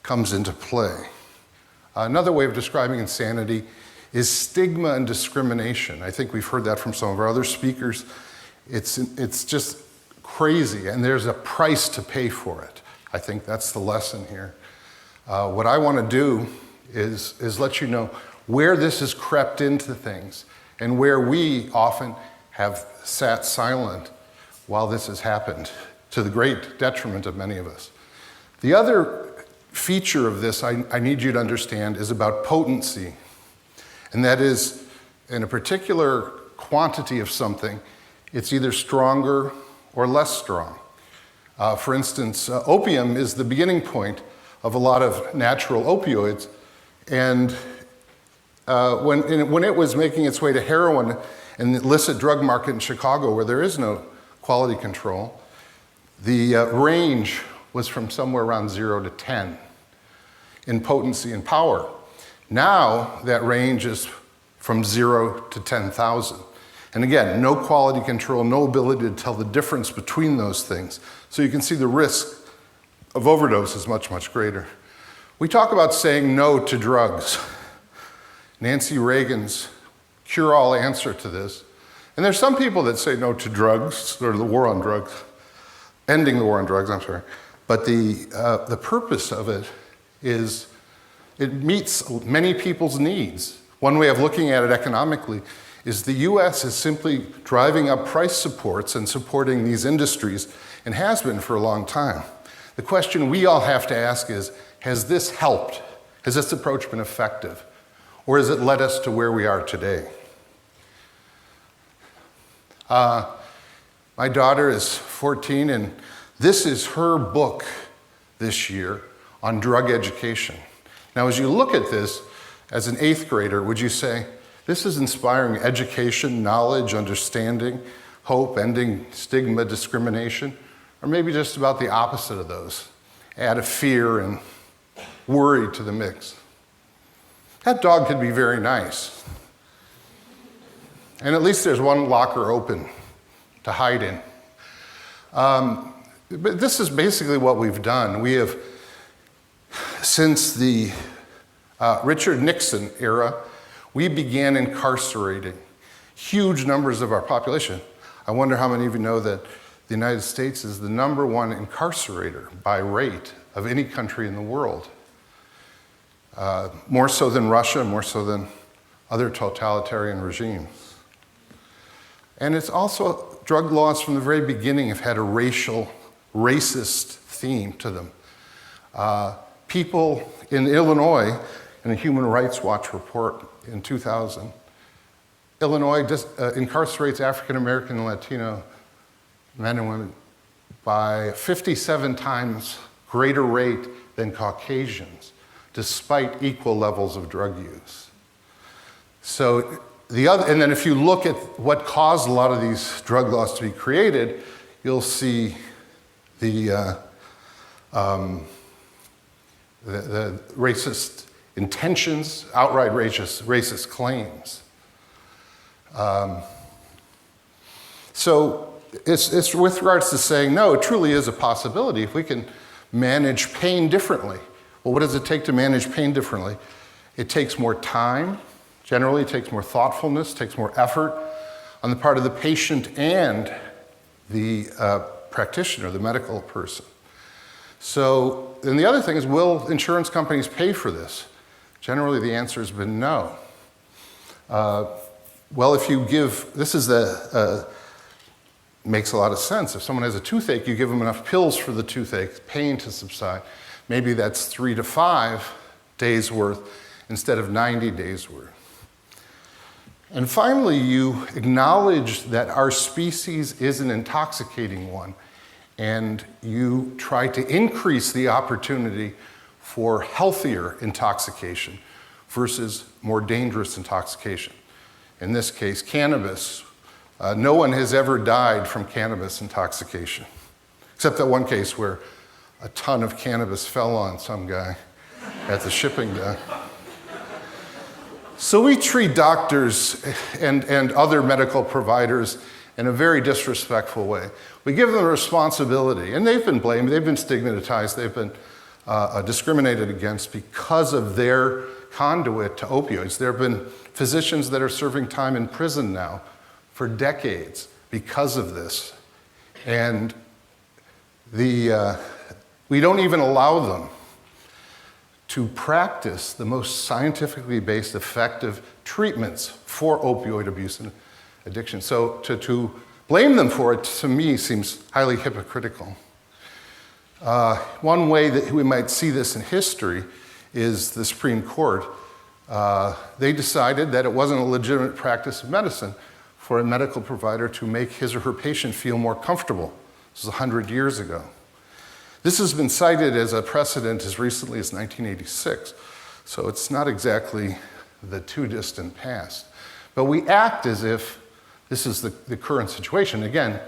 Speaker 6: comes into play. Another way of describing insanity is stigma and discrimination. I think we've heard that from some of our other speakers. It's just crazy, and there's a price to pay for it. I think that's the lesson here. What I want to do is let you know where this has crept into things and where we often have sat silent while this has happened, to the great detriment of many of us. The other feature of this I need you to understand is about potency, and that is, in a particular quantity of something, it's either stronger or less strong. For instance, opium is the beginning point of a lot of natural opioids, and when it was making its way to heroin in the illicit drug market in Chicago, where there is no quality control, the range was from somewhere around 0 to 10 in potency and power. Now that range is from 0 to 10,000. And again, no quality control, no ability to tell the difference between those things. So you can see the risk of overdose is much, much greater. We talk about saying no to drugs. Nancy Reagan's cure-all answer to this. And there's some people that say no to drugs, or the war on drugs, ending the war on drugs, I'm sorry. But the purpose of it is it meets many people's needs. One way of looking at it economically is the US is simply driving up price supports and supporting these industries, and has been for a long time. The question we all have to ask is, has this helped? Has this approach been effective? Or has it led us to where we are today? My daughter is 14, and this is her book this year on drug education. Now, as you look at this, as an 8th grader, would you say, this is inspiring education, knowledge, understanding, hope, ending stigma, discrimination, or maybe just about the opposite of those? Add a fear and worry to the mix. That dog could be very nice. And at least there's one locker open to hide in. But this is basically what we've done. We have, since the Richard Nixon era, we began incarcerating huge numbers of our population. I wonder how many of you know that the United States is the number one incarcerator by rate of any country in the world. More so than Russia, more so than other totalitarian regimes. And it's also, drug laws from the very beginning have had a racist theme to them. People in Illinois, in a Human Rights Watch report in 2000, Illinois incarcerates African American and Latino men and women by 57 times greater rate than Caucasians, despite equal levels of drug use. So and then if you look at what caused a lot of these drug laws to be created, you'll see the the racist intentions, outright racist claims. So it's with regards to saying, no, it truly is a possibility if we can manage pain differently. Well, what does it take to manage pain differently? It takes more time. Generally, it takes more thoughtfulness, takes more effort on the part of the patient and the practitioner, the medical person. So, and the other thing is, will insurance companies pay for this? Generally, the answer has been no. Well, if you give, this is makes a lot of sense. If someone has a toothache, you give them enough pills for the toothache, pain to subside. Maybe that's 3 to 5 days worth instead of 90 days worth. And finally, you acknowledge that our species is an intoxicating one, and you try to increase the opportunity for healthier intoxication versus more dangerous intoxication. In this case, cannabis. No one has ever died from cannabis intoxication, except that one case where a ton of cannabis fell on some guy at the shipping dock. So we treat doctors and other medical providers in a very disrespectful way. We give them a responsibility, and they've been blamed, they've been stigmatized, they've been discriminated against because of their conduit to opioids. There have been physicians that are serving time in prison now for decades because of this. And we don't even allow them to practice the most scientifically based, effective treatments for opioid abuse and addiction. So to blame them for it, to me, seems highly hypocritical. One way that we might see this in history is the Supreme Court. They decided that it wasn't a legitimate practice of medicine for a medical provider to make his or her patient feel more comfortable. This was 100 years ago. This has been cited as a precedent as recently as 1986, so it's not exactly the too distant past. But we act as if this is the current situation. Again,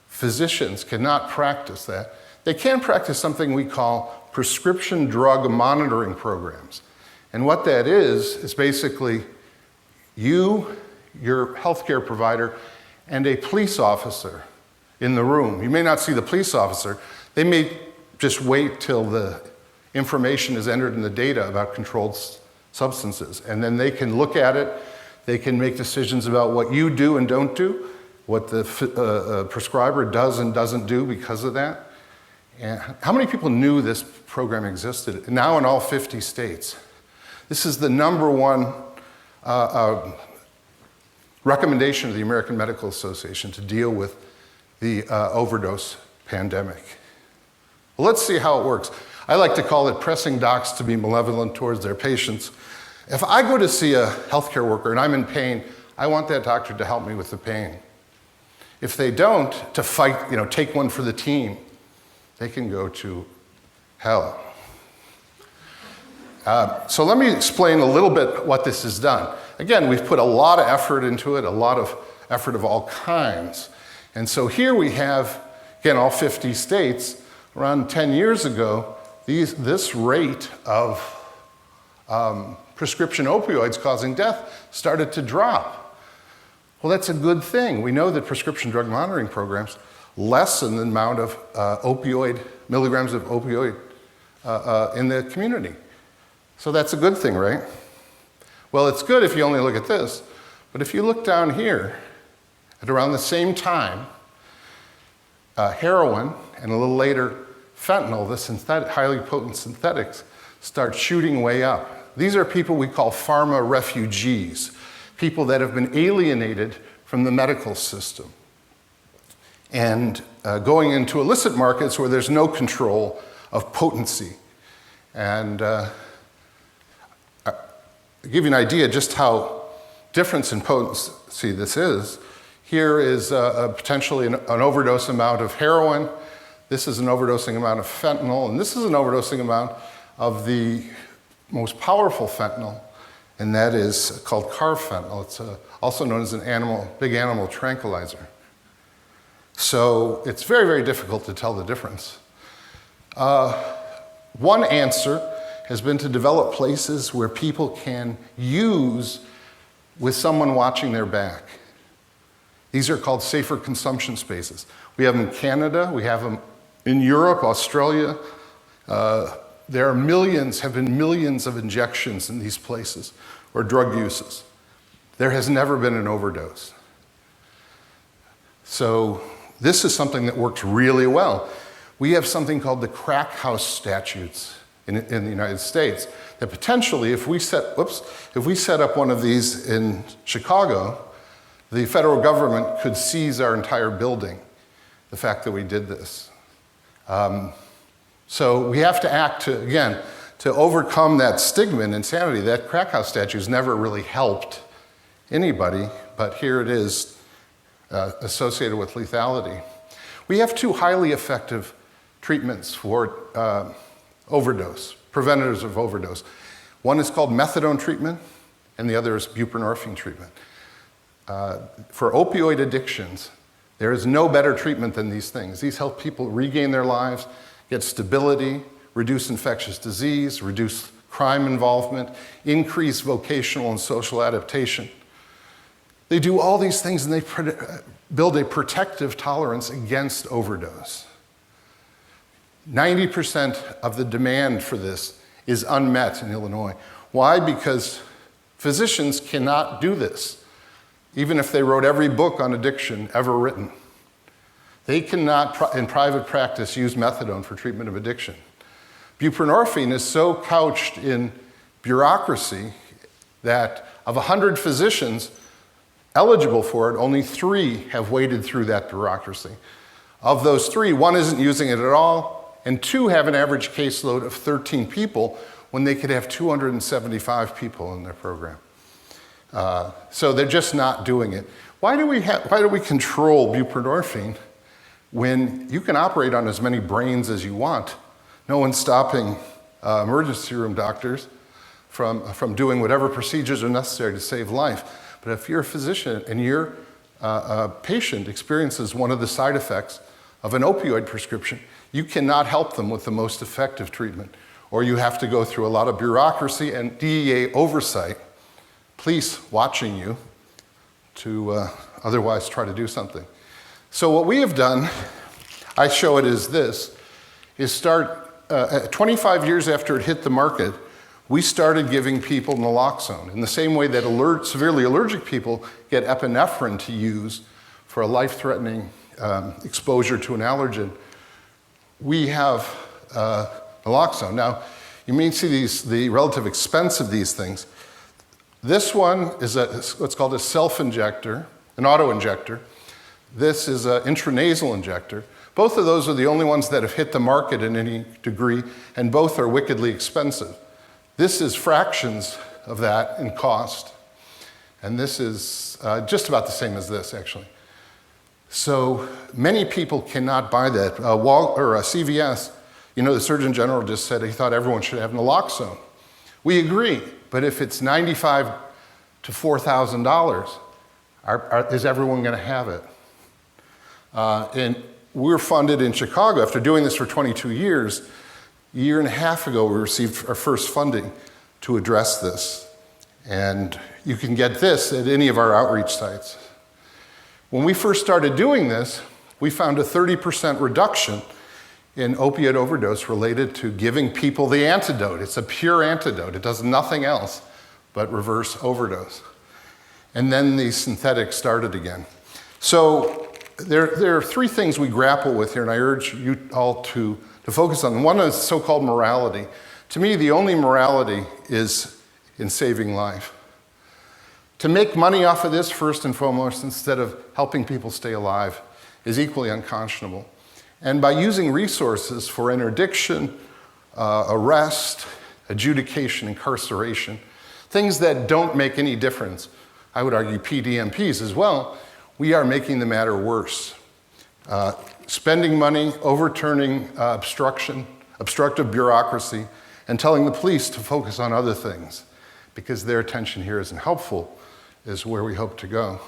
Speaker 6: physicians cannot practice that. They can practice something we call prescription drug monitoring programs. And what that is basically you, your healthcare provider, and a police officer in the room. You may not see the police officer. They may just wait till the information is entered in the data about controlled substances. And then they can look at it. They can make decisions about what you do and don't do, what the prescriber does and doesn't do because of that. And how many people knew this program existed? Now in all 50 states. This is the number one recommendation of the American Medical Association to deal with the overdose pandemic. Well, let's see how it works. I like to call it pressing docs to be malevolent towards their patients. If I go to see a healthcare worker and I'm in pain, I want that doctor to help me with the pain. If they don't, to fight, take one for the team, they can go to hell. So let me explain a little bit what this has done. Again, we've put a lot of effort into it, a lot of effort of all kinds. And so here we have, again, all 50 states. Around 10 years ago, this rate of prescription opioids causing death started to drop. Well, that's a good thing. We know that prescription drug monitoring programs lessen the amount of milligrams of opioid in the community. So that's a good thing, right? Well, it's good if you only look at this, but if you look down here, at around the same time, heroin, and a little later, fentanyl, the highly potent synthetics, start shooting way up. These are people we call pharma refugees, people that have been alienated from the medical system and going into illicit markets where there's no control of potency. And I'll give you an idea just how different in potency this is. Here is potentially an overdose amount of heroin. This is an overdosing amount of fentanyl, and this is an overdosing amount of the most powerful fentanyl, and that is called carfentanil. It's also known as an big animal tranquilizer. So it's very, very difficult to tell the difference. One answer has been to develop places where people can use with someone watching their back. These are called safer consumption spaces. We have them in Canada, we have them in Europe, Australia. There are millions, have been millions of injections in these places, or drug uses. There has never been an overdose. So this is something that works really well. We have something called the crack house statutes in the United States that potentially, if we set up one of these in Chicago, the federal government could seize our entire building, the fact that we did this. So we have to act to overcome that stigma and insanity. That crack house statute has never really helped anybody, but here it is associated with lethality. We have two highly effective treatments for overdose, preventatives of overdose. One is called methadone treatment, and the other is buprenorphine treatment. For opioid addictions, there is no better treatment than these things. These help people regain their lives, get stability, reduce infectious disease, reduce crime involvement, increase vocational and social adaptation. They do all these things and they build a protective tolerance against overdose. 90% of the demand for this is unmet in Illinois. Why? Because physicians cannot do this, even if they wrote every book on addiction ever written. They cannot, in private practice, use methadone for treatment of addiction. Buprenorphine is so couched in bureaucracy that of 100 physicians eligible for it, only 3 have waded through that bureaucracy. Of those 3, 1 isn't using it at all, and 2 have an average caseload of 13 people when they could have 275 people in their program. So they're just not doing it. Why do we control buprenorphine when you can operate on as many brains as you want? No one's stopping emergency room doctors from doing whatever procedures are necessary to save life. But if you're a physician and your patient experiences one of the side effects of an opioid prescription, you cannot help them with the most effective treatment, or you have to go through a lot of bureaucracy and DEA oversight, police watching you to otherwise try to do something. So what we have done, I show it as this, is start 25 years after it hit the market, we started giving people naloxone in the same way that severely allergic people get epinephrine to use for a life-threatening exposure to an allergen. We have naloxone. Now, you may see the relative expense of these things. This one is what's called a self-injector, an auto-injector. This is an intranasal injector. Both of those are the only ones that have hit the market in any degree, and both are wickedly expensive. This is fractions of that in cost, and this is just about the same as this, actually. So many people cannot buy that. CVS, the Surgeon General just said he thought everyone should have naloxone. We agree, but if it's $95,000 to $4,000, is everyone going to have it? And we're funded in Chicago, after doing this for 22 years, a year and a half ago, we received our first funding to address this. And you can get this at any of our outreach sites. When we first started doing this, we found a 30% reduction in opiate overdose related to giving people the antidote. It's a pure antidote. It does nothing else but reverse overdose. And then the synthetics started again. So there are 3 things we grapple with here, and I urge you all to focus on. One is so-called morality. To me, the only morality is in saving life. To make money off of this, first and foremost, instead of helping people stay alive, is equally unconscionable. And by using resources for interdiction, arrest, adjudication, incarceration, things that don't make any difference, I would argue PDMPs as well, we are making the matter worse. Spending money, overturning obstructive bureaucracy, and telling the police to focus on other things because their attention here isn't helpful is where we hope to go.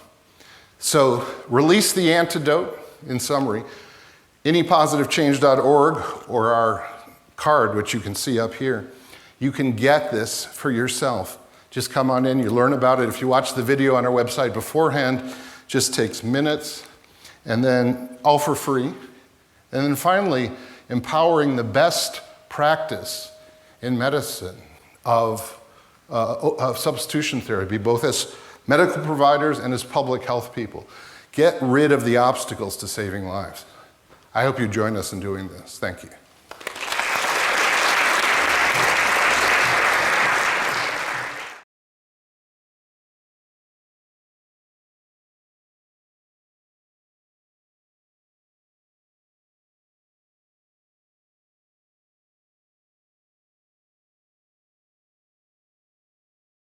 Speaker 6: So release the antidote, in summary. Anypositivechange.org or our card, which you can see up here. You can get this for yourself. Just come on in, you learn about it. If you watch the video on our website beforehand, just takes minutes, and then all for free. And then finally, empowering the best practice in medicine of substitution therapy, both as medical providers and as public health people. Get rid of the obstacles to saving lives. I hope you join us in doing this. Thank you.